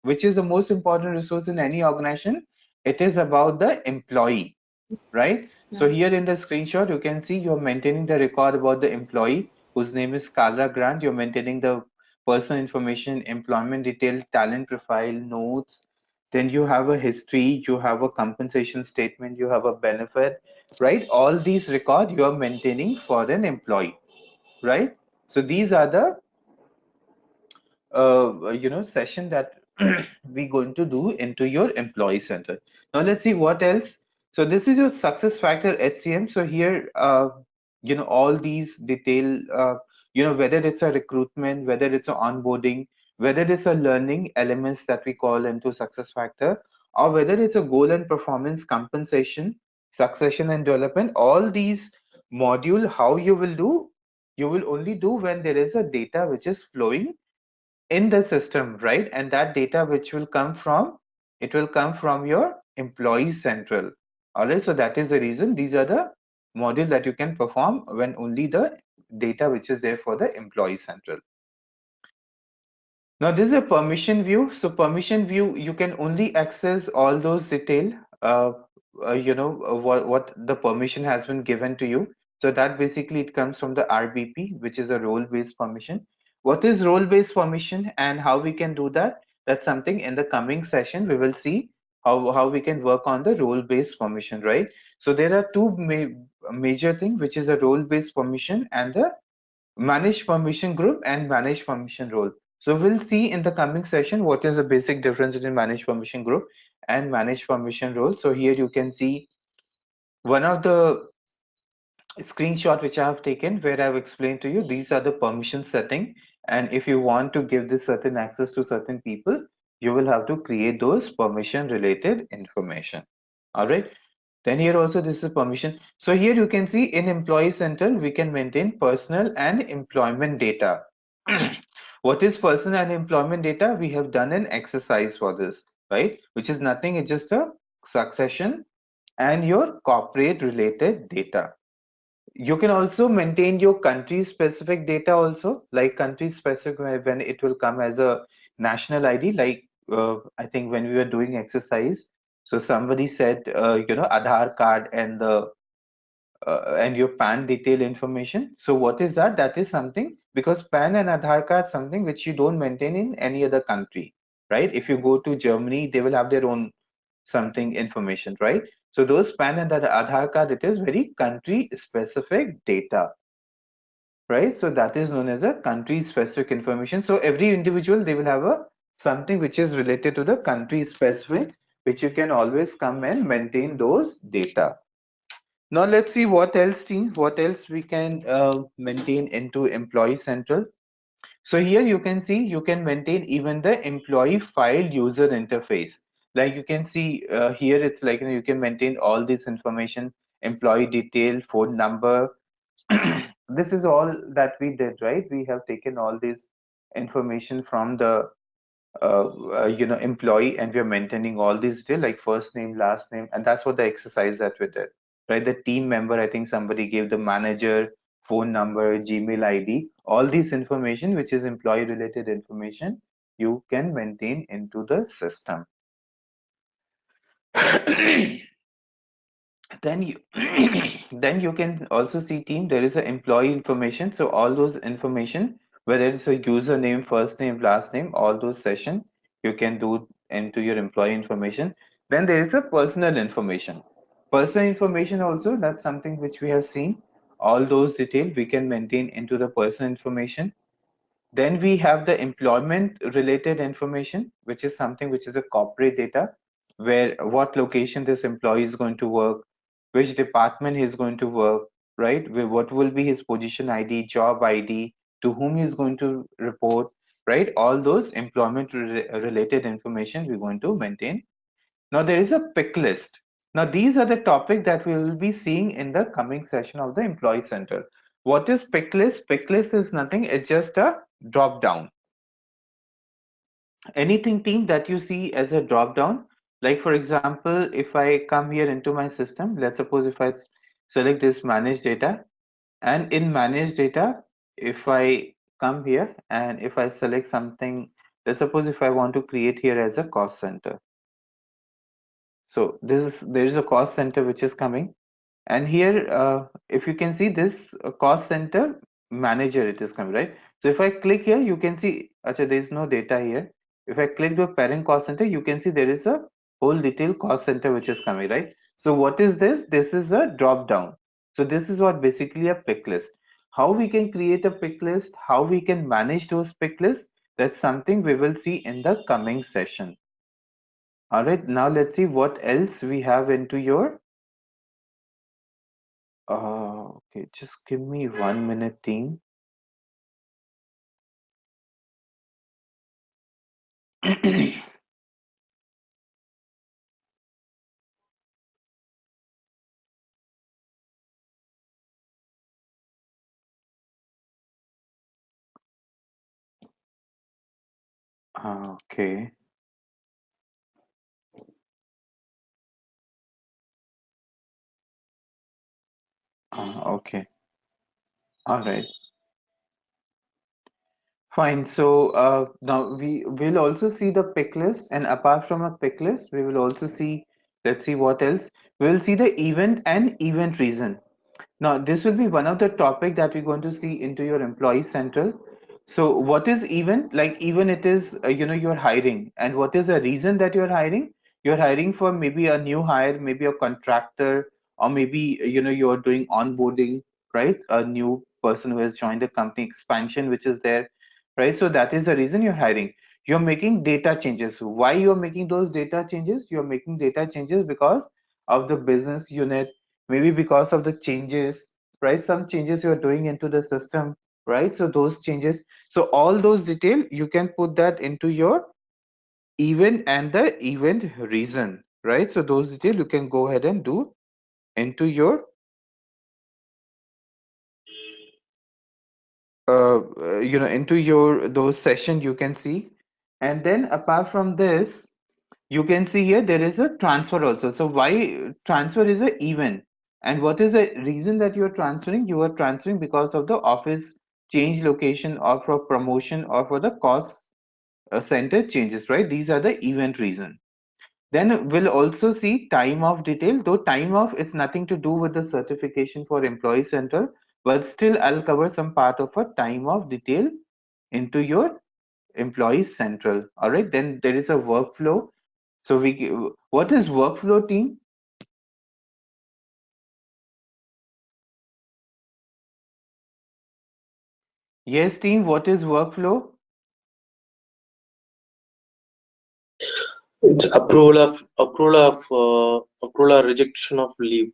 which is the most important resource in any organization. It is about the employee, right? So Right. here in the screenshot, you can see you're maintaining the record about the employee whose name is Carla Grant. You're maintaining the personal information, employment detail, talent profile, notes. Then you have a history, you have a compensation statement, you have a benefit, right? All these record you are maintaining for an employee, right? So these are the session that we're going to do into your employee center. Now let's see what else. So this is your success factor HCM. So here, all these detail, whether it's a recruitment, whether it's a onboarding, whether it's a learning elements that we call into success factor, or whether it's a goal and performance compensation, succession and development, all these module, how you will do, you will only do when there is a data which is flowing in the system, right? And that data which will come from, it will come from your employee central. All right, so that is the reason these are the module that you can perform when only the data which is there for the employee central. Now this is a permission view. So permission view, you can only access all those detail, uh, what the permission has been given to you. So that basically it comes from the RBP, which is a role-based permission. What is role-based permission and how we can do that? That's something in the coming session we will see how we can work on the role-based permission, right? So there are two major things, which is a role-based permission and the manage permission group and manage permission role. So we'll see in the coming session what is the basic difference between manage permission group and manage permission role. So here you can see one of the screenshot which I have taken where I've explained to you these are the permission setting, and if you want to give this certain access to certain people, you will have to create those permission related information. All right. Then here also this is permission. So here you can see in Employee Center, we can maintain personal and employment data. What is personal and employment data? We have done an exercise for this, right? Which is nothing, it's just a succession and your corporate related data. You can also maintain your country specific data also, like country specific when it will come as a national ID, like I think when we were doing exercise, so somebody said, Aadhaar card and your PAN detail information. So what is that? That is something, because PAN and Aadhaar card something which you don't maintain in any other country, right? If you go to Germany, they will have their own something information, right? So those PAN and that Aadhaar card, it is very country specific data, right? So that is known as a country specific information. So every individual, they will have a something which is related to the country specific, which you can always come and maintain those data. Now let's see what else, team, what else we can maintain into Employee Central. So here you can see you can maintain even the employee file user interface. Like you can see here, it's like you can maintain all this information, employee detail, phone number. This is all that we did, right? We have taken all this information from the employee, and we're maintaining all these detail like first name, last name, and that's what the exercise that we did, right? The team member, I think somebody gave the manager phone number, Gmail ID, all this information which is employee related information, you can maintain into the system. Then you then you can also see, team, there is a employee information. So all those information, whether it's a username, first name, last name, all those session you can do into your employee information. Then there is a personal information. Personal information also, that's something which we have seen. All those detail we can maintain into the personal information. Then we have the employment related information, which is something which is a corporate data, where what location this employee is going to work, which department he is going to work, right? What will be his position ID, job ID, to whom he is going to report, right? All those employment related information we're going to maintain. Now there is a pick list. Now these are the topic that we will be seeing in the coming session of the Employee Center. What is pick list? Pick list is nothing, it's just a drop down. Anything, team, that you see as a drop down, like for example, if I come here into my system, let's suppose if I select this manage data, and in manage data, if I come here, and if I select something, let's suppose if I want to create here as a cost center. So there is a cost center which is coming, and here if you can see this cost center manager, it is coming, right? So if I click here, you can see actually there is no data here. If I click the parent cost center, you can see there is a whole detailed cost center which is coming, right? So what is this? This is a drop down. So this is what basically a pick list. How we can create a pick list, how we can manage those pick lists, that's something we will see in the coming session. All right, now let's see what else we have into your okay, just give me 1 minute, team. Okay, okay, all right, fine. So now we will also see the pick list, and apart from a pick list, we will also see, let's see what else. We will see the event and event reason. Now, this will be one of the topic that we're going to see into your employee central. So, what is event? Like even it is, you're hiring, and what is the reason that you're hiring? You're hiring for maybe a new hire, maybe a contractor, or maybe you're doing onboarding, right? A new person who has joined the company, expansion which is there, right? So that is the reason you're hiring. You're making data changes. Why you're making those data changes? You're making data changes because of the business unit, maybe because of the changes, right? Some changes you're doing into the system, right? So those changes, so all those detail you can put that into your event and the event reason, right? So those detail you can go ahead and do into your into your those session you can see. And then apart from this, you can see here there is a transfer also. So why transfer is a event, and what is the reason that you are transferring? You are transferring because of the office change location, or for promotion, or for the cost center changes, right? These are the event reason. Then we'll also see time of detail, though time of it's nothing to do with the certification for employee center, but still I'll cover some part of a time of detail into your employee central. All right, then there is a workflow. So what is workflow, team? Yes, team, what is workflow? It's approval or rejection of leave.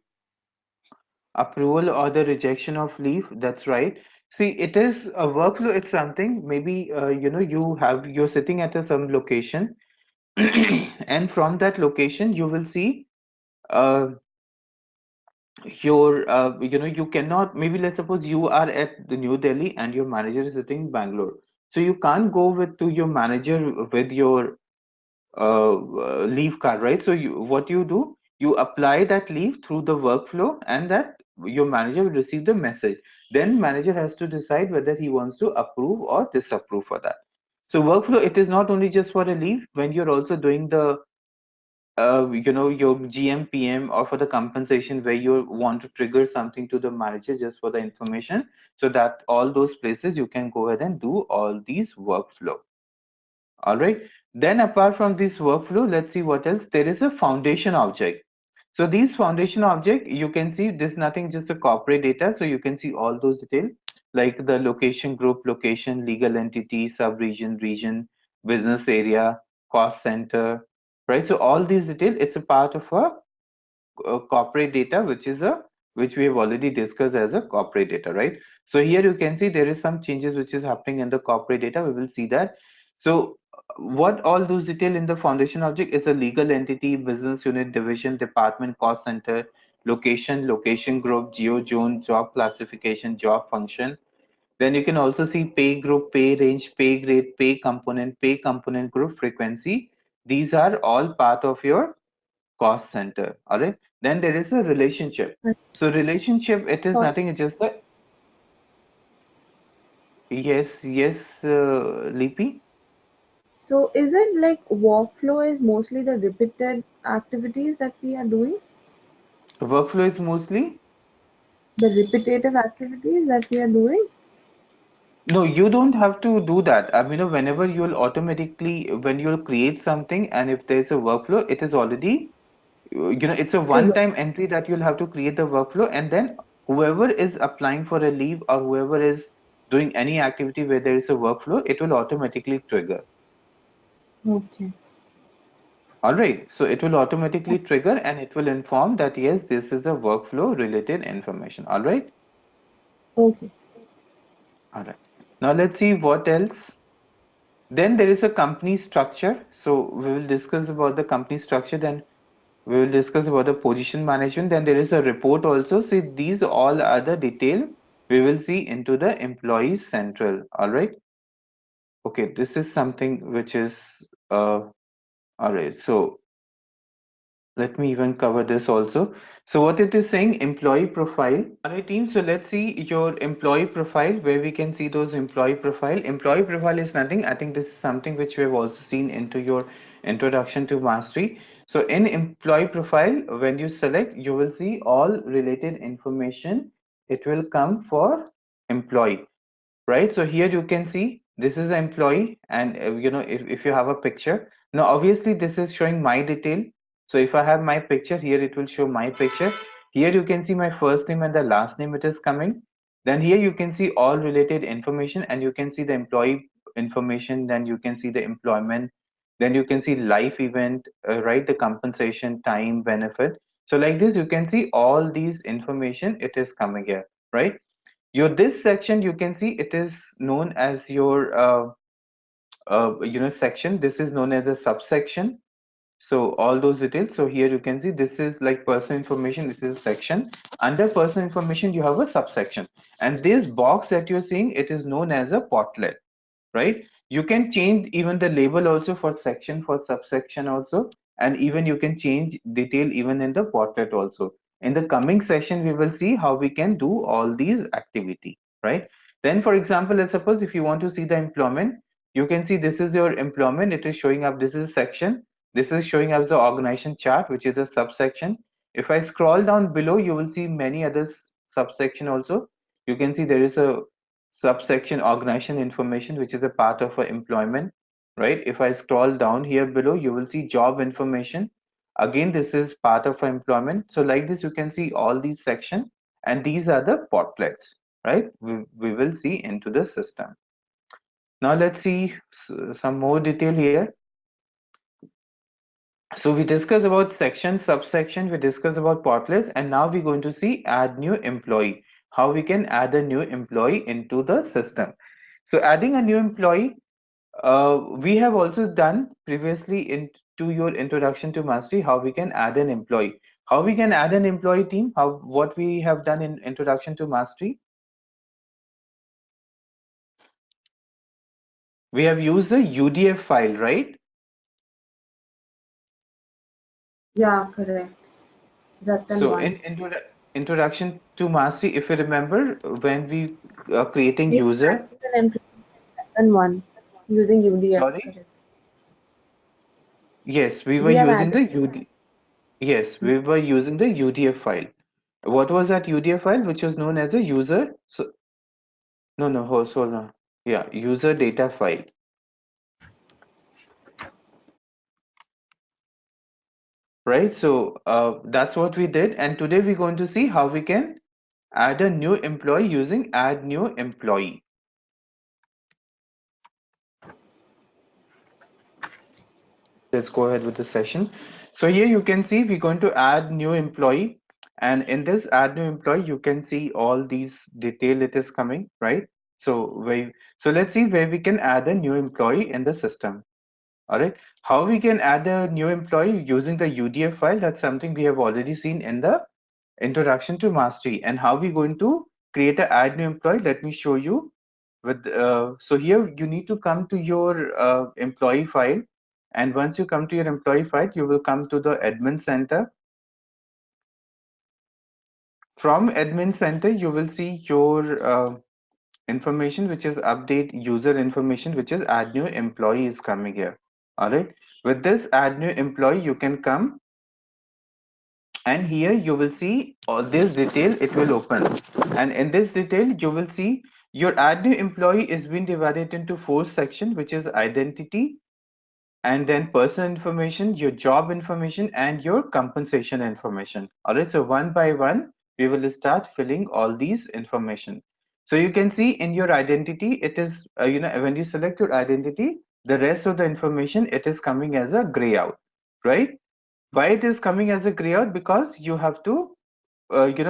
Approval or the rejection of leave. That's right. See, it is a workflow. It's something maybe you're sitting at some location, and from that location you will see uh, you cannot, maybe let's suppose you are at the New Delhi and your manager is sitting in Bangalore. So you can't go with to your manager with your leave card, right? So what you do, you apply that leave through the workflow, and that your manager will receive the message. Then manager has to decide whether he wants to approve or disapprove for that. So workflow, it is not only just for a leave. When you're also doing the your GM or for the compensation, where you want to trigger something to the manager just for the information, so that all those places you can go ahead and do all these workflow. All right. Then apart from this workflow, let's see what else. There is a foundation object. So these foundation object, you can see this nothing, just a corporate data. So you can see all those detail like the location, group location, legal entity, sub-region, region, business area, cost center, right? So all these detail, it's a part of a corporate data, which we have already discussed as a corporate data, right? So here you can see there is some changes which is happening in the corporate data. We will see that. So what all those detail in the foundation object is a legal entity, business unit, division, department, cost center, location group, geo zone, job classification, job function. Then you can also see pay group, pay range, pay grade, pay component group, frequency. These are all part of your cost center. All right. Then there is a relationship. So relationship, it is Sorry, nothing, it's just the Yes, yes, Lipi. So is it like workflow is mostly the repeated activities that we are doing? Workflow is mostly. The repetitive activities that we are doing? No, you don't have to do that. I mean, whenever you'll automatically, when you'll create something, and if there's a workflow, it is already, it's a Trigger. one-time entry that you'll have to create the workflow, and then whoever is applying for a leave or whoever is doing any activity where there is a workflow, it will automatically trigger. Okay. All right. So it will automatically trigger and it will inform that yes, this is a workflow related information. All right. Okay. All right. Now let's see what else. Then there is a company structure. So we will discuss about the company structure. Then we will discuss about the position management. Then there is a report also. So these all are the detail we will see into the employee central. All right. Okay. This is something which is all right. So let me even cover this also. So what it is saying, employee profile. All right, team. So let's see your employee profile where we can see those employee profile. Employee profile is nothing. I think this is something which we have also seen into your introduction to mastery. So in employee profile, when you select, you will see all related information. It will come for employee, right? So here you can see this is an employee, and if you have a picture, now obviously this is showing my detail. So if I have my picture here, it will show my picture. Here you can see my first name and the last name it is coming. Then here you can see all related information, and you can see the employee information, then you can see the employment, then you can see life event, right, the compensation, time, benefit. So like this you can see all these information, it is coming here, right? Your this section you can see it is known as your section. This is known as a subsection. So all those details. So here you can see this is like personal information. This is a section. Under personal information, you have a subsection, and this box that you're seeing, it is known as a portlet, right? You can change even the label also for section, for subsection also, and even you can change detail even in the portrait also. In the coming session, we will see how we can do all these activity, right? Then, for example, let's suppose if you want to see the employment, you can see this is your employment. It is showing up. This is a section. This is showing up the organization chart, which is a subsection. If I scroll down below, you will see many other subsection also. You can see there is a subsection organization information, which is a part of employment, right? If I scroll down here below, you will see job information. Again, this is part of employment. So like this, you can see all these sections, and these are the portlets, right? We will see into the system. Now let's see some more detail here. So we discussed about section, subsection, we discussed about portlets, and now we're going to see add new employee, how we can add a new employee into the system. So adding a new employee, we have also done previously into your introduction to mastery, how we can add an employee. How we can add an employee team, how what we have done in introduction to mastery. We have used the UDF file, right? Yeah, correct. Ratan So one. in introduction to mastery, if you remember, when we are creating We user, added an employee Ratan one using UDF, sorry, correct. yes, we were We have using added. the UD, yes, we were using the UDF file. What was that UDF file, which was known as a user? So no, no, hold on. Yeah, user data file, right? So that's what we did, and today we're going to see how we can add a new employee using add new employee. Let's go ahead with the session. So here you can see we're going to add new employee, and in this add new employee you can see all these detail it is coming, right? So let's see where we can add a new employee in the system. All right, how we can add a new employee using the UDF file, that's something we have already seen in the introduction to mastery. And how we going to create a add new employee, let me show you with so here you need to come to your employee file, and once you come to your employee file you will come to the admin center. From admin center you will see your information, which is update user information, which is add new employee is coming here. All right. With this add new employee, you can come and here you will see all this detail, it will open. And in this detail, you will see your add new employee is being divided into four sections, which is identity, and then personal information, your job information, and your compensation information. All right, so one by one, we will start filling all these information. So you can see in your identity, it is, when you select your identity, the rest of the information, it is coming as a gray out, right? Why it is coming as a gray out? Because you have to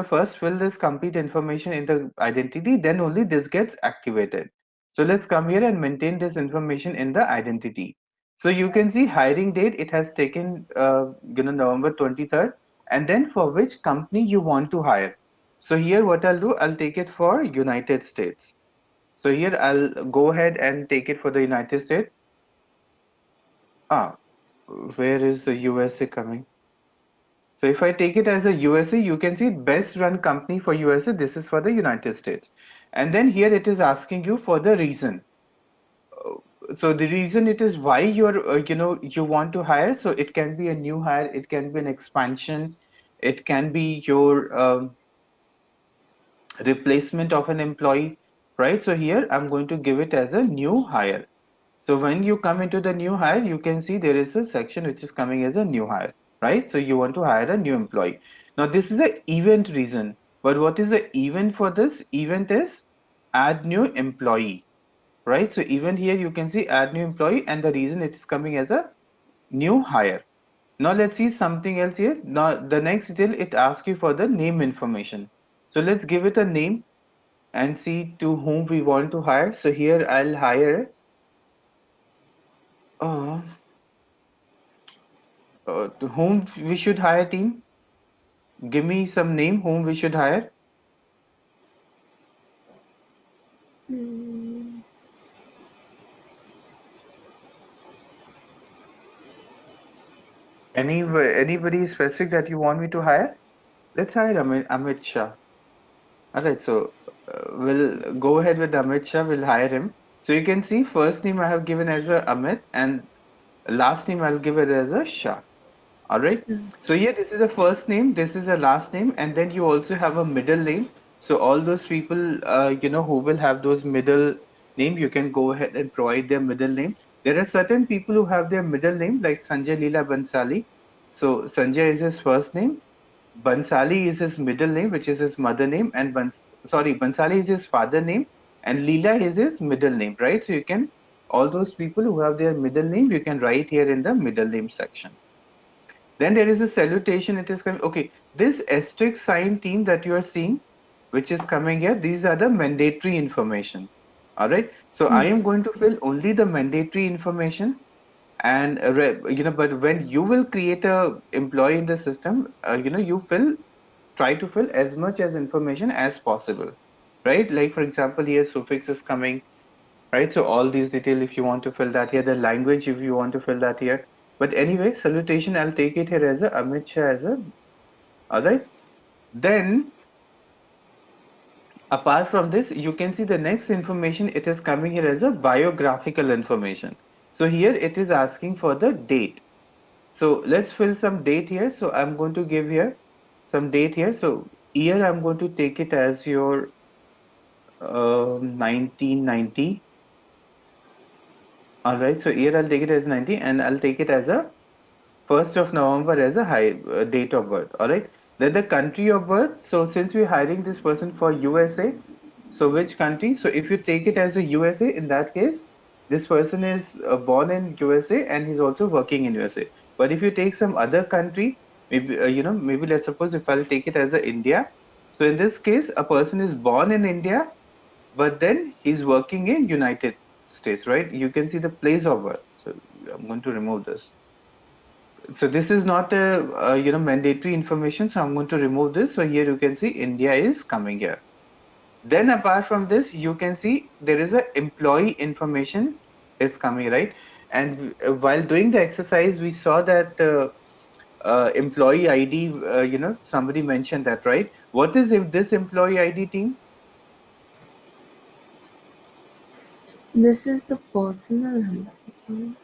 first fill this complete information in the identity, then only this gets activated. So let's come here and maintain this information in the identity. So you can see hiring date, it has taken, November 23rd, and then for which company you want to hire. So here what I'll do, I'll take it for United States. So here I'll go ahead and take it for the United States. Ah, where is the USA coming? So if I take it as a USA, you can see best run company for USA. This is for the United States. And then here it is asking you for the reason. So the reason it is why you want to hire. So it can be a new hire, it can be an expansion, it can be your replacement of an employee, right? So here I'm going to give it as a new hire. So when you come into the new hire, you can see there is a section which is coming as a new hire, right? So you want to hire a new employee. Now this is a event reason, but what is the event for this? Event is add new employee, right? So even here you can see add new employee, and the reason it is coming as a new hire. Now let's see something else here. Now the next detail, it asks you for the name information. So let's give it a name and see to whom we want to hire. So here I'll hire uh, to whom we should hire, team. Give me some name whom we should hire. Mm, Anybody specific that you want me to hire? Let's hire Amit Shah. All right, so we'll go ahead with Amit Shah. We'll hire him. So you can see first name I have given as a Amit, and last name I'll give it as a Shah. All right. mm, So here, this is the first name, this is the last name, and then you also have a middle name. So all those people, who will have those middle name, you can go ahead and provide their middle name. There are certain people who have their middle name, like Sanjay Leela Bansali. So Sanjay is his first name. Bansali is his middle name, which is his mother name, and Bansali is his father name, and Leela is his middle name, right? So you can all those people who have their middle name, you can write here in the middle name section. Then there is a salutation. It is coming. Okay, this asterisk sign team that you are seeing, which is coming here, these are the mandatory information. All right. So I mm, am going to fill only the mandatory information, and but when you will create a employee in the system, you try to fill as much as information as possible, right? Like for example, here suffix is coming, right? So all these detail, if you want to fill that here, the language, if you want to fill that here. But anyway, salutation, I'll take it here as a Amit Shah as a, all right. Then apart from this, you can see the next information, it is coming here as a biographical information. So here it is asking for the date. So let's fill some date here. So I'm going to give here some date here. So year, I'm going to take it as your 1990. All right. So year, I'll take it as 90, and I'll take it as a 1st of November as a high date of birth. All right. Then the country of birth. So since we're hiring this person for USA, so which country? So if you take it as a USA, in that case, this person is born in USA and he's also working in USA. But if you take some other country, maybe maybe let's suppose if I'll take it as a India. So in this case, a person is born in India, but then he's working in United States, right? You can see the place of birth. So I'm going to remove this. So this is not a mandatory information, so I'm going to remove this. So here you can see India is coming here. Then apart from this, you can see there is a employee information is coming, right? And while doing the exercise, we saw that employee ID, somebody mentioned that, right? What is if this employee ID, team? This is the personal handwriting.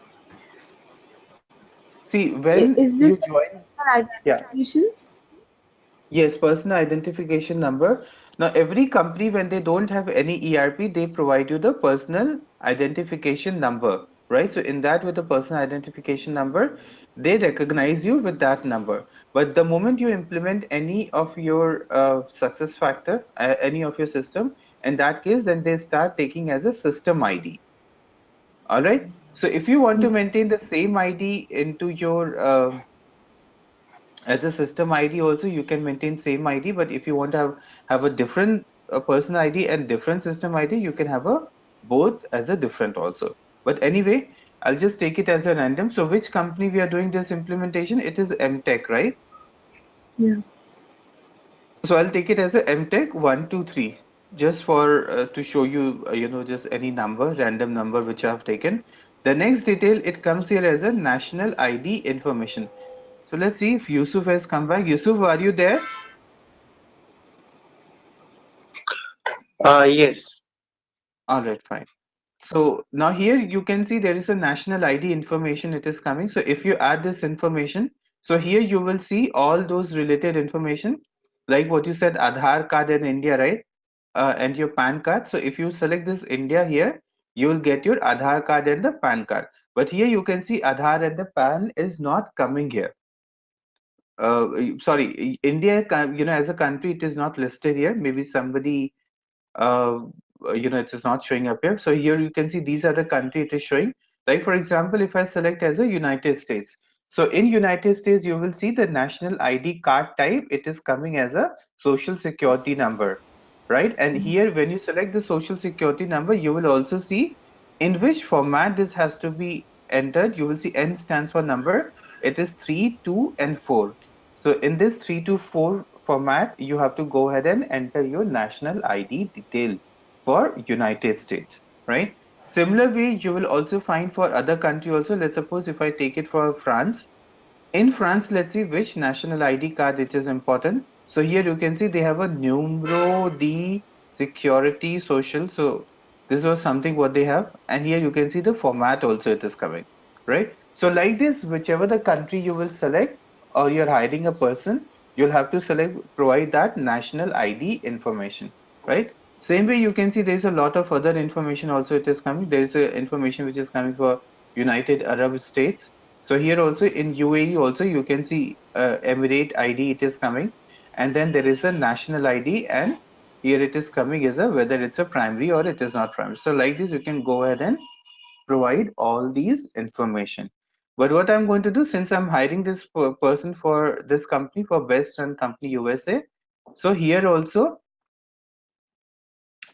See, when Is this you the join, personal yeah. identifications? Yes, personal identification number. Now, every company, when they don't have any ERP, they provide you the personal identification number, right? So, in that, with the personal identification number, they recognize you with that number. But the moment you implement any of your success factor, any of your system, in that case, then they start taking as a system ID. All right. So, if you want to maintain the same ID into your as a system ID also you can maintain same ID, but if you want to have a different person ID and different system ID, you can have a both as a different also. But anyway, I'll just take it as a random. So which company we are doing this implementation? It is MTech, right? Yeah. So I'll take it as a MTech 123, just for to show you just any number, random number which I've taken. The next detail, it comes here as a national ID information. So let's see if Yusuf has come back. Yusuf, are you there? Yes. All right, fine. So now here you can see there is a national ID information it is coming. So if you add this information, so here you will see all those related information, like what you said, Aadhaar card in India, right? And your PAN card. So if you select this India here, you will get your Aadhaar card and the PAN card. But here you can see Aadhaar and the PAN is not coming here. Sorry, India, as a country, it is not listed here. Maybe somebody uh, it is not showing up here. So here you can see these are the country it is showing. Like for example, if I select as a United States, so in United States you will see the national ID card type. It is coming as a social security number, right? And here when you select the social security number, you will also see in which format this has to be entered. You will see N stands for number. It is 3, 2, and 4. So in this 3 to 4 format, you have to go ahead and enter your national ID detail for United States, right? Similar way, you will also find for other country also. Let's suppose if I take it for France, in France, let's see which national ID card it is important. So here you can see they have a numero de security social. So this was something what they have. And here you can see the format also it is coming, right? So like this, whichever the country you will select or you're hiring a person, you'll have to select, provide that national ID information, right? Same way you can see there's a lot of other information also it is coming. There's a information which is coming for United Arab States. So here also in UAE also you can see Emirate ID it is coming, and then there is a national ID, and here it is coming as a whether it's a primary or it is not primary. So like this you can go ahead and provide all these information. But what I'm going to do, since I'm hiring this person for this company for Best Run Company USA, so here also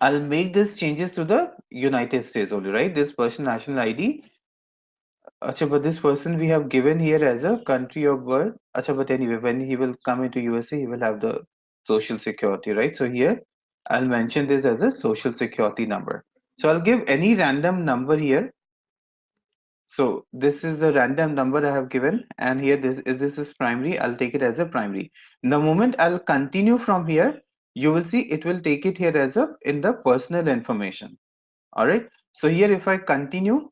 I'll make this changes to the United States only, right? This person national ID. Acha, but this person we have given here as a country of birth. Acha, but anyway, when he will come into USA, he will have the social security, right? So here I'll mention this as a social security number. So I'll give any random number here. So this is a random number I have given, and here this is primary. I'll take it as a primary. The moment I'll continue from here, you will see it will take it here as a in the personal information. All right. So here if I continue,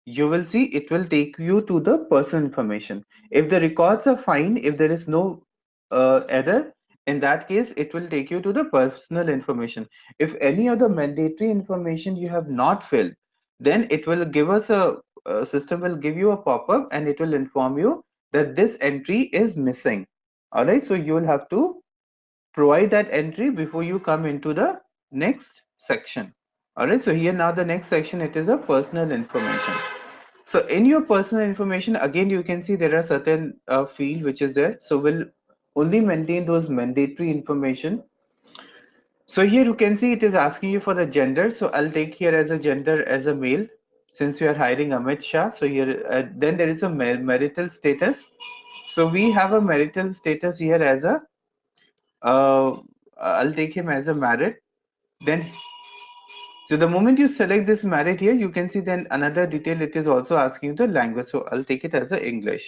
you will see it will take you to the personal information. If the records are fine, if there is no error, in that case it will take you to the personal information. If any other mandatory information you have not filled, then it will give us a system will give you a pop-up and it will inform you that this entry is missing. All right, so you will have to provide that entry before you come into the next section. All right, so here now the next section, it is a personal information. So in your personal information, again, you can see there are certain field which is there. So we'll only maintain those mandatory information. So here you can see it is asking you for the gender. So I'll take here as a gender as a male, since you are hiring Amit Shah. So here, then there is a marital status. So we have a marital status here as a, I'll take him as a married. Then, so the moment you select this married here, you can see then another detail, it is also asking you the language. So I'll take it as a English.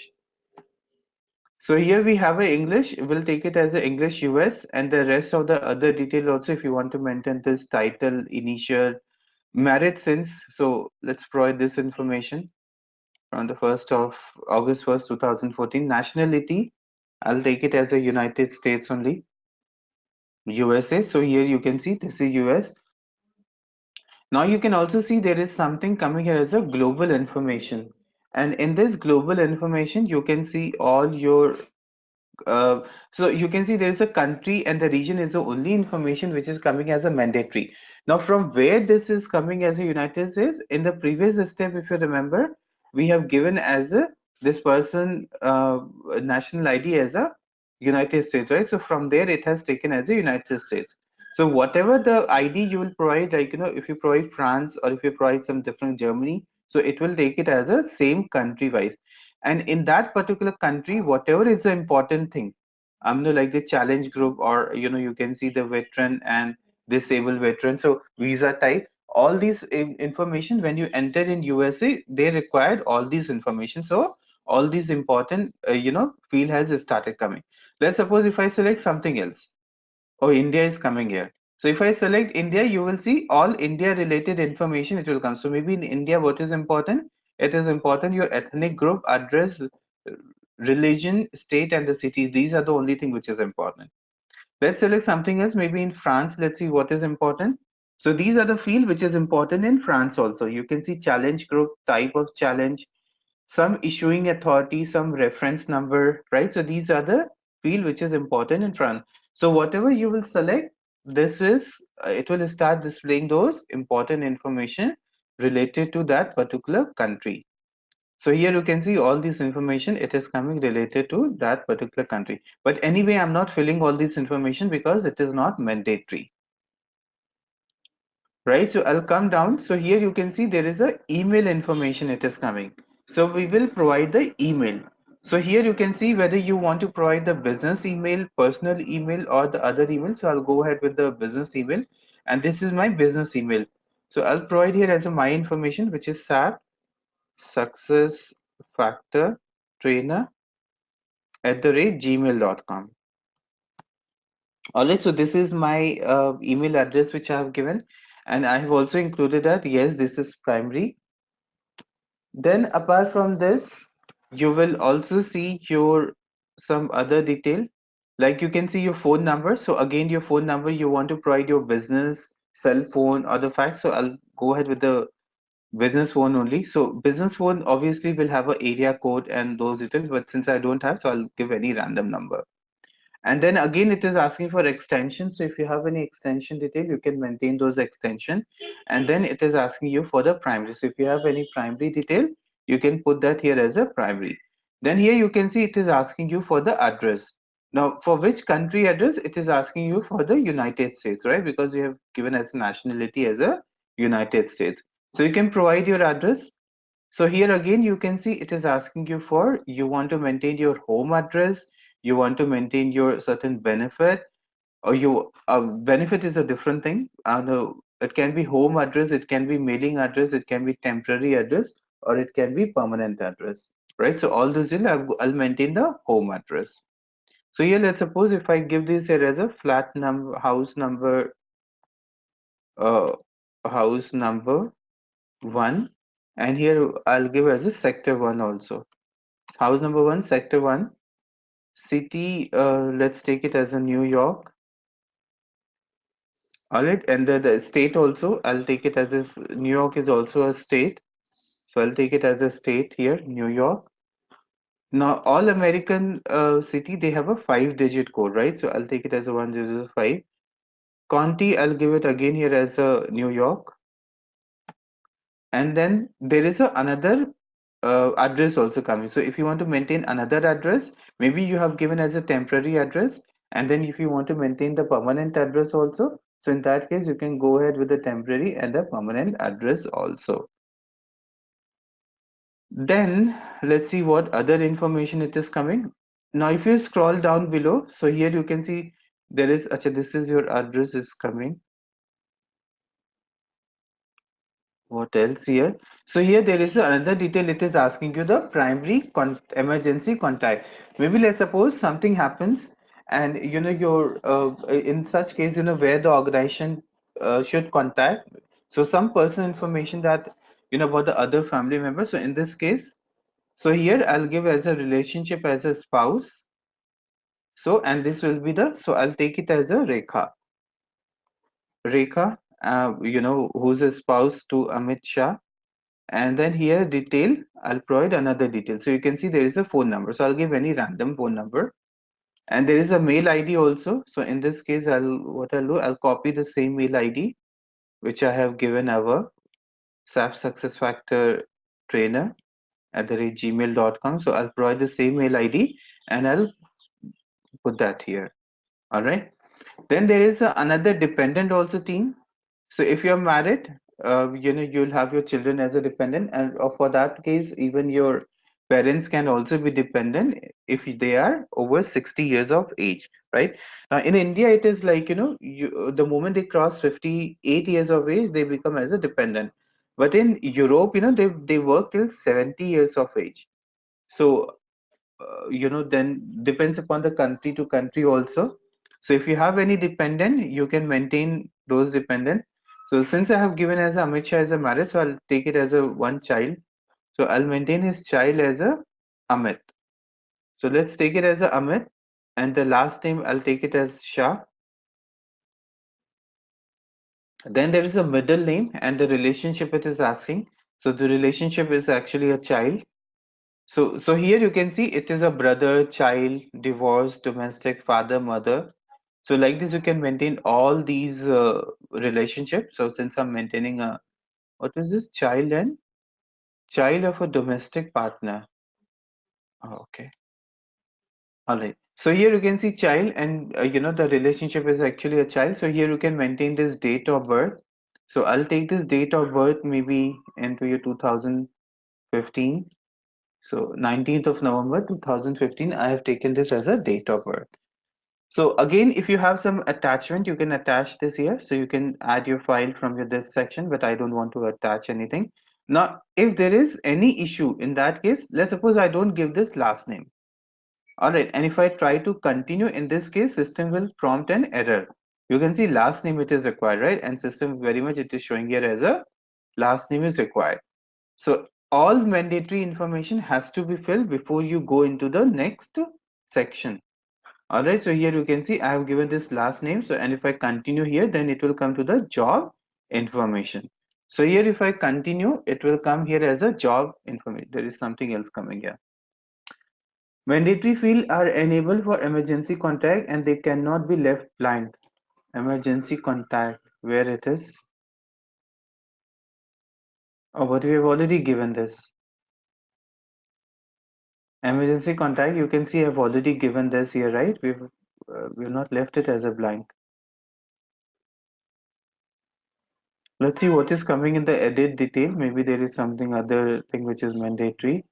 So here we have a English, we'll take it as a English US, and the rest of the other detail also, if you want to maintain this title, initial, married since, so let's provide this information from the 1st of August 1st, 2014. Nationality, I'll take it as a United States only, USA. So here you can see this is US. Now you can also see there is something coming here as a global information. And in this global information, you can see all your uh, so you can see there is a country and the region is the only information which is coming as a mandatory. Now, from where this is coming as a United States, in the previous step, if you remember, we have given as a this person national ID as a United States, right? So from there, it has taken as a United States. So whatever the ID you will provide, like if you provide France or if you provide some different Germany, so it will take it as a same country wise, and in that particular country whatever is the important thing, like the challenge group, or you can see the veteran and disabled veteran, so visa type, all these information when you enter in USA they required all these information. So all these important field has started coming. Let's suppose if I select something else. Oh, India is coming here. So if I select India, you will see all India related information it will come. So maybe in India, what is important? It is important your ethnic group, address, religion, state, and the city. These are the only thing which is important. Let's select something else. Maybe in France, let's see what is important. So these are the field which is important in France also. You can see challenge group, type of challenge, some issuing authority, some reference number, right? So these are the field which is important in front. So whatever you will select, this is it will start displaying those important information related to that particular country. So here you can see all this information, it is coming related to that particular country. But anyway, I'm not filling all this information because it is not mandatory, right? So I'll come down. So here you can see there is a email information it is coming. So we will provide the email. So here you can see whether you want to provide the business email, personal email, or the other email. So I'll go ahead with the business email, and this is my business email. So I'll provide here as a my information, which is SAP Success Factor Trainer @gmail.com. Alright, so this is my email address which I have given, and I have also included that yes, this is primary. Then apart from this, you will also see your some other detail, like you can see your phone number. So again, your phone number, you want to provide your business cell phone or the fax. So I'll go ahead with the business phone only. So business phone obviously will have a area code and those details, but since I don't have, so I'll give any random number. And then again, it is asking for extension. So if you have any extension detail, you can maintain those extension. And then it is asking you for the primary. So if you have any primary detail, you can put that here as a primary. Then here you can see it is asking you for the address. Now, for which country address? It is asking you for the United States, right? Because you have given as nationality as a United States. So you can provide your address. So here again, you can see it is asking you for, you want to maintain your home address, you want to maintain your certain benefit, or you benefit is a different thing. No, it can be home address, it can be mailing address, it can be temporary address, or it can be permanent address, right? So all those in, I'll maintain the home address. So here, let's suppose if I give this here as a flat number, uh, house number one, and here I'll give as a sector one also. House number one, sector one, city, let's take it as a New York. All right, and the state also, I'll take it as this. New York is also a state, so I'll take it as a state here, New York. Now, all American city, they have a 5-digit code, right? So I'll take it as a 1005. County, I'll give it again here as a New York. And then there is another address also coming. So if you want to maintain another address, maybe you have given as a temporary address, and then if you want to maintain the permanent address also, so in that case you can go ahead with the temporary and the permanent address also. Then let's see what other information it is coming. Now if you scroll down below, so here you can see there is, actually this is your address is coming. What else here? So here there is another detail. It is asking you the primary emergency contact. Maybe let's suppose something happens, and your in such case where the organization should contact. So some personal information that about the other family member. So in this case, so here I'll give as a relationship as a spouse. So and this will be the, so I'll take it as a Rekha, who's a spouse to Amit Shah. And then here detail, I'll provide another detail. So you can see there is a phone number. So I'll give any random phone number. And there is a mail ID also. So in this case, I'll copy the same mail ID which I have given our SAP SuccessFactor trainer at the rate gmail.com. So I'll provide the same mail ID and I'll put that here. All right. Then there is another dependent also team. So if you're married, you'll have your children as a dependent, and for that case, even your parents can also be dependent if they are over 60 years of age, right? Now in India, it is like the moment they cross 58 years of age, they become as a dependent. But in Europe, they work till 70 years of age. So then depends upon the country to country also. So if you have any dependent, you can maintain those dependent. So since I have given as a Amit Shah as a marriage, so I'll take it as a one child. So I'll maintain his child as a Amit. So let's take it as a Amit, and the last name I'll take it as Shah. Then there is a middle name and the relationship it is asking. So the relationship is actually a child. So here you can see it is a brother, child, divorce, domestic, father, mother. So like this, you can maintain all these relationships. So since I'm maintaining a, what is this, child and child of a domestic partner. Oh, okay. All right. So here you can see child and the relationship is actually a child. So here you can maintain this date of birth. So I'll take this date of birth maybe into your 2015. So 19th of November 2015, I have taken this as a date of birth. So again, if you have some attachment, you can attach this here. So you can add your file from your this section, but I don't want to attach anything. Now, if there is any issue in that case, let's suppose I don't give this last name. All right. And if I try to continue in this case, system will prompt an error. You can see last name it is required, right? And system very much it is showing here as a last name is required. So all mandatory information has to be filled before you go into the next section. All right, so here you can see I have given this last name. So, and if I continue here, then it will come to the job information. So here, if I continue, it will come here as a job information. There is something else coming here. Mandatory field are enabled for emergency contact and they cannot be left blank. Emergency contact, where it is? Oh, but we have already given this. Emergency contact, you can see I've already given this here, right? We've not left it as a blank. Let's see what is coming in the edit detail. Maybe there is something other thing which is mandatory.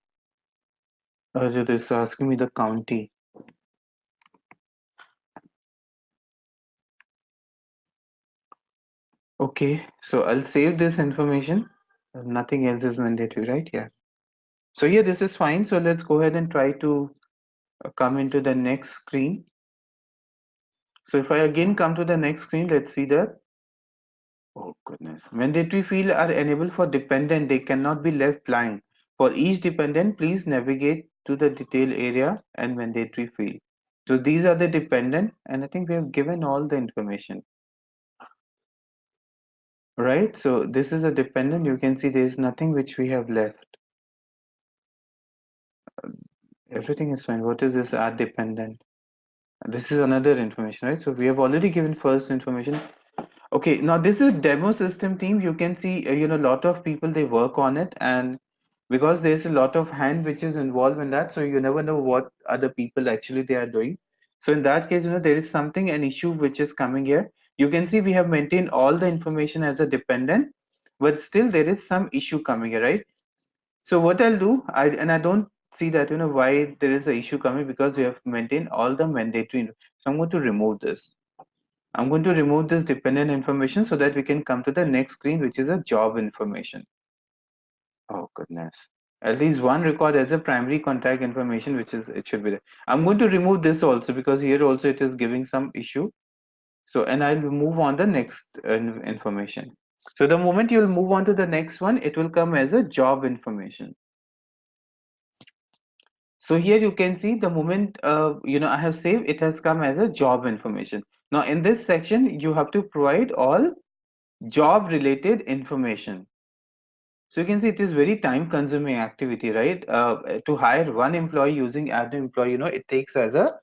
So this asking me the county. Okay, so I'll save this information. Nothing else is mandatory, right? Yeah. So yeah, this is fine. So let's go ahead and try to come into the next screen. So if I again come to the next screen, let's see that. Oh goodness. Mandatory field are enabled for dependent. They cannot be left blank. For each dependent, please navigate to the detail area and mandatory field. So these are the dependent, and I think we have given all the information, right? So this is a dependent. You can see there is nothing which we have left. Everything is fine. What is this add dependent? This is another information, right? So we have already given first information. Okay, now this is a demo system team. You can see, a lot of people they work on it, and because there's a lot of hand which is involved in that, so you never know what other people actually they are doing. So in that case, there is something an issue which is coming here. You can see we have maintained all the information as a dependent, but still there is some issue coming here, right? So what I'll do, I don't see that why there is a issue coming because we have maintained all the mandatory. So I'm going to remove this. I'm going to remove this dependent information so that we can come to the next screen, which is a job information. Oh goodness. At least one record as a primary contact information, which is it should be there. I'm going to remove this also because here also it is giving some issue. So and I'll move on the next information. So the moment you'll move on to the next one, it will come as a job information. So here you can see the moment I have saved, it has come as a job information. Now in this section, you have to provide all job related information. So you can see it is very time consuming activity, right? To hire one employee using add employee, it takes as a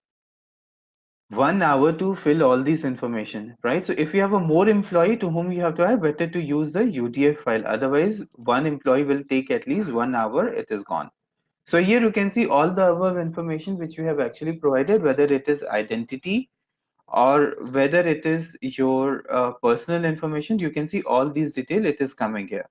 1 hour to fill all this information, right? So if you have a more employee to whom you have to hire, better to use the UDF file. Otherwise, one employee will take at least 1 hour, it is gone. So here you can see all the above information which we have actually provided, whether it is identity or whether it is your personal information. You can see all these detail, it is coming here,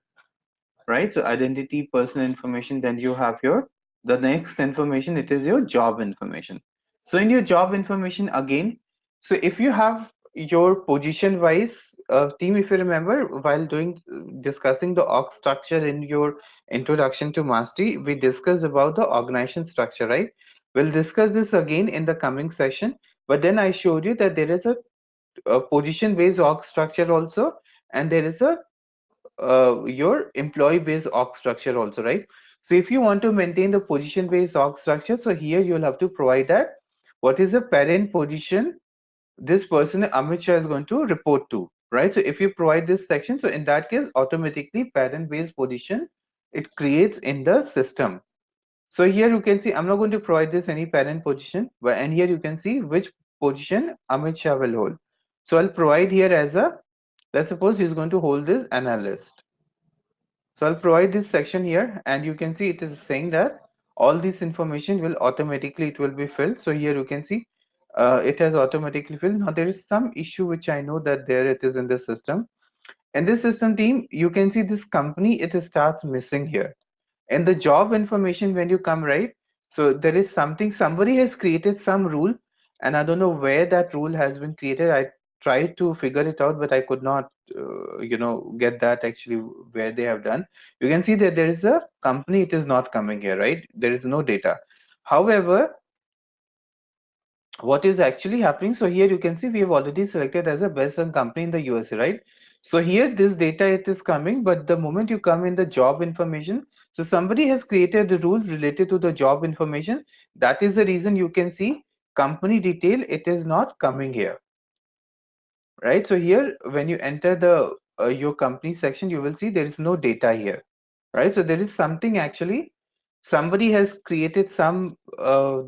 right? So identity, personal information, then you have your the next information, it is your job information. So in your job information again, so if you have your position wise team, if you remember while doing discussing the org structure in your introduction to mastery, we discussed about the organization structure, right? We'll discuss this again in the coming session, but then I showed you that there is a position based org structure also, and there is a your employee based org structure also, right? So if you want to maintain the position based org structure, so here you'll have to provide that what is the parent position this person Amit Shah is going to report to, right? So if you provide this section, so in that case automatically parent based position it creates in the system. So here you can see I'm not going to provide this any parent position, but and here you can see which position Amit Shah will hold. So I'll provide here as a, let's suppose he's going to hold this analyst. So I'll provide this section here, and you can see it is saying that all this information will automatically, it will be filled. So here you can see it has automatically filled. Now there is some issue which I know that there it is in the system. In this system team, you can see this company, it starts missing here. In the job information when you come, right? So there is something, somebody has created some rule, and I don't know where that rule has been created. I tried to figure it out, but I could not get that actually where they have done. You can see that there is a company, it is not coming here, right? There is no data. However, what is actually happening, so here you can see we have already selected as a best run company in the USA, right? So here this data it is coming, but the moment you come in the job information, so somebody has created a rule related to the job information. That is the reason you can see company detail, it is not coming here, right? So here when you enter the your company section, you will see there is no data here, right? So there is something actually, somebody has created some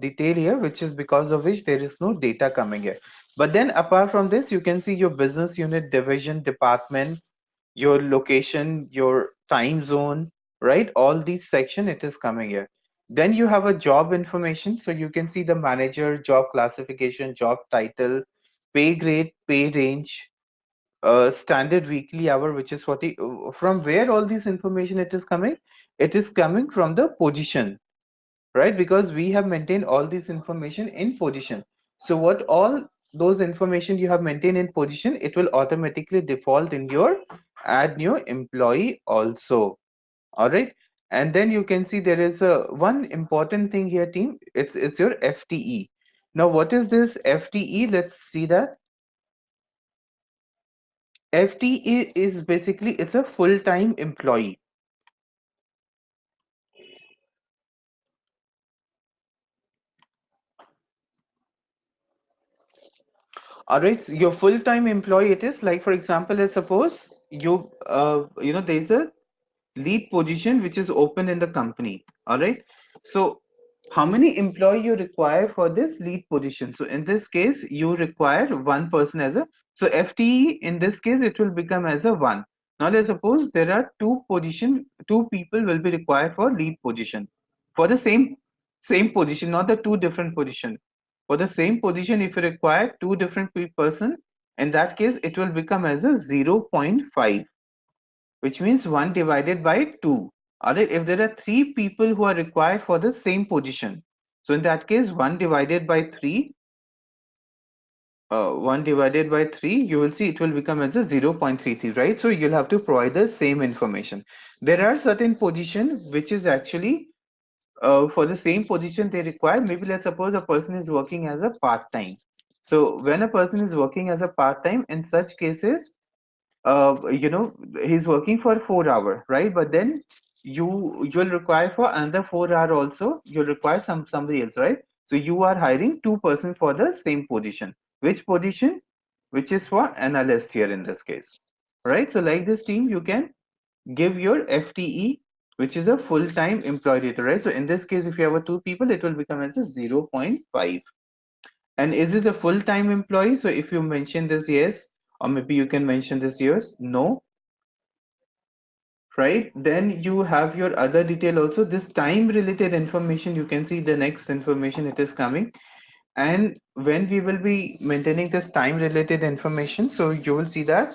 detail here, which is because of which there is no data coming here. But then apart from this, you can see your business unit, division, department, your location, your time zone, right? All these section it is coming here. Then you have a job information, so you can see the manager, job classification, job title, pay grade, pay range, standard weekly hour, which is 40. From where all this information it is coming? It is coming from the position, right? Because we have maintained all this information in position. So what all those information you have maintained in position, it will automatically default in your add new employee also. All right. And then you can see there is a one important thing here, team. It's your FTE. Now, what is this FTE? Let's see that. FTE is basically it's a full-time employee. All right, so your full-time employee it is like, for example, let's suppose there's a lead position which is open in the company. All right, so how many employee you require for this lead position? So in this case, you require one person as a, so FTE in this case it will become as a one. Now let's suppose there are two people will be required for lead position for the same position, not the two different position. For the same position, if you require two different person, in that case it will become as a 0.5, which means 1 divided by 2. Alright, if there are three people who are required for the same position, so in that case 1 divided by 3, 1 divided by 3, you will see it will become as a 0.33, right? So you'll have to provide the same information. There are certain position which is actually for the same position they require. Maybe let's suppose a person is working as a part-time. So when a person is working as a part-time, in such cases he's working for 4 hour, right? But then you'll require for another 4 hour also. You'll require somebody else, right? So you are hiring two-person for the same position. Which position? Which is for analyst here in this case, right? So like this team, you can give your FTE, which is a full-time employee data, right? So in this case, if you have a two people, it will become as a 0.5. And is it a full-time employee? So if you mention this yes, or maybe you can mention this yes, no, right? Then you have your other detail also. This time related information, you can see the next information it is coming. And when we will be maintaining this time related information, so you will see that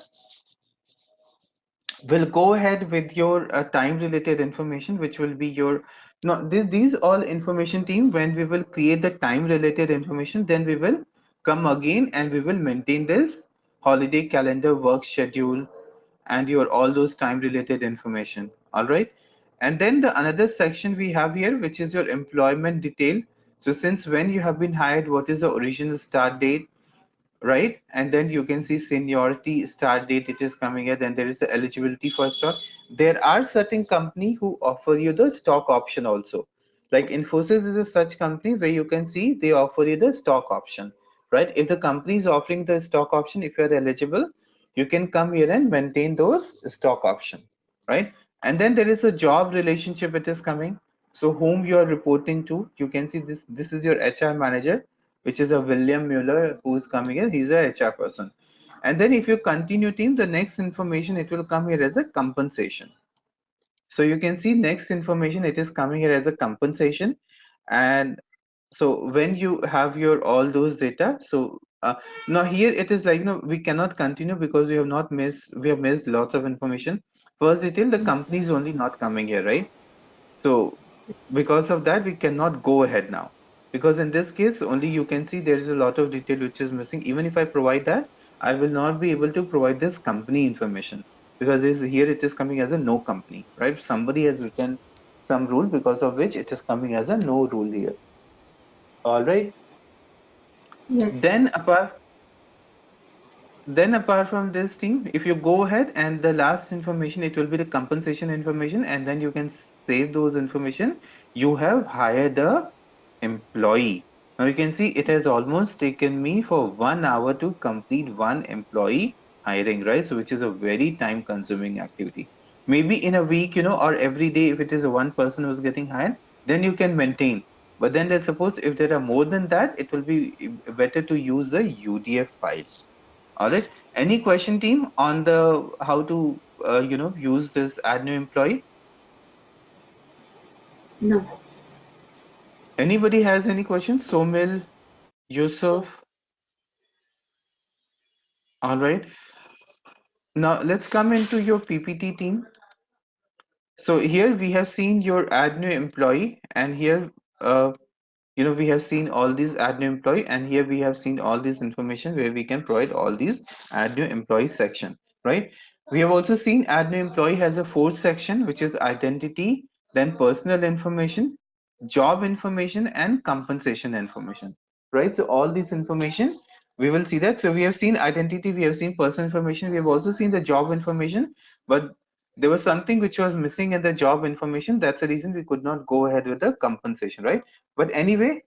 we'll go ahead with your time related information, which will be your no these all information team. When we will create the time related information, then we will come again and we will maintain this holiday calendar, work schedule, and your all those time related information. All right. And then the another section we have here, which is your employment detail. So since when you have been hired, what is the original start date, right? And then you can see seniority, start date, it is coming here. Then there is the eligibility for stock. There are certain company who offer you the stock option also. Like Infosys is a such company where you can see they offer you the stock option, right? If the company is offering the stock option, if you are eligible, you can come here and maintain those stock option, right? And then there is a job relationship, it is coming. So whom you are reporting to, you can see this is your HR manager, which is a William Mueller who's coming here. He's a HR person. And then if you continue team, the next information it will come here as a compensation. So you can see next information it is coming here as a compensation. And so when you have your all those data, so now here it is like we cannot continue because we have missed lots of information. First detail, the company is only not coming here, right? So because of that, we cannot go ahead now. Because in this case, only you can see there is a lot of detail which is missing. Even if I provide that, I will not be able to provide this company information because here it is coming as a no company, right? Somebody has written some rule because of which it is coming as a no rule here. All right. Yes. Then apart from this team, if you go ahead and the last information, it will be the compensation information, and then you can save those information. You have hired the employee. Now you can see it has almost taken me for 1 hour to complete one employee hiring, right? So which is a very time consuming activity. Maybe in a week, or every day, if it is a one person who's getting hired, then you can maintain. But then let's suppose if there are more than that, it will be better to use the UDF file. All right. Any question, team, on the how to use this add new employee? No. Anybody has any questions? Somil, Yusuf. All right. Now let's come into your PPT team. So here we have seen your add new employee, and here we have seen all these add new employee, and here we have seen all this information where we can provide all these add new employee section, right? We have also seen add new employee has a fourth section, which is identity, then personal information, job information, and compensation information, right? So all this information we will see that. So we have seen identity, we have seen personal information, we have also seen the job information, but there was something which was missing in the job information. That's the reason we could not go ahead with the compensation, right? But anyway,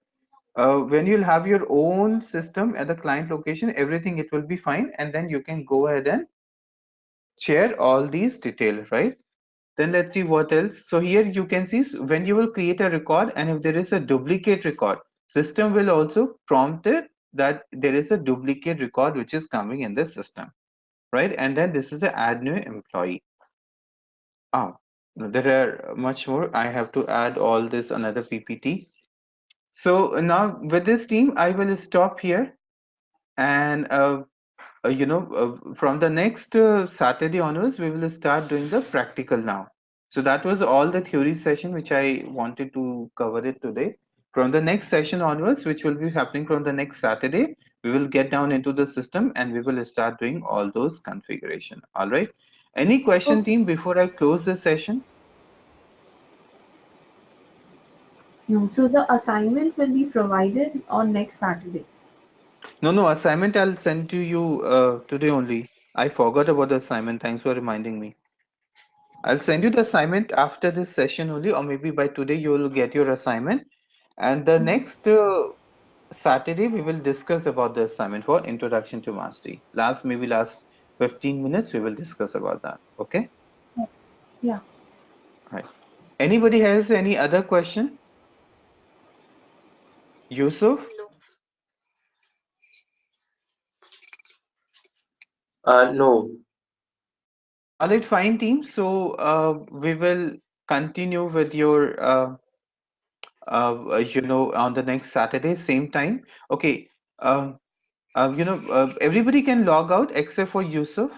when you'll have your own system at the client location, everything it will be fine, and then you can go ahead and share all these details, right? Then let's see what else. So here you can see when you will create a record, and if there is a duplicate record, system will also prompt it that there is a duplicate record which is coming in the system, right? And then this is a add new employee. Ah, there are much more. I have to add all this another PPT. So now with this team, I will stop here, and from the next Saturday onwards, we will start doing the practical now. So that was all the theory session which I wanted to cover it today. From the next session onwards, which will be happening from the next Saturday, we will get down into the system and we will start doing all those configuration. All right. Any question, Oh, team, before I close the session? no. So the assignments will be provided on next Saturday. No, no, assignment I'll send to you today only. I forgot about the assignment. Thanks for reminding me. I'll send you the assignment after this session only, or maybe by today you will get your assignment. And the next Saturday we will discuss about the assignment for Introduction to Mastery. Last 15 minutes we will discuss about that. Okay? Yeah. Right. Anybody has any other question? Yusuf? No. No. All right, fine team. So we will continue with your on the next Saturday, same time. Okay. Um, everybody can log out except for Yusuf.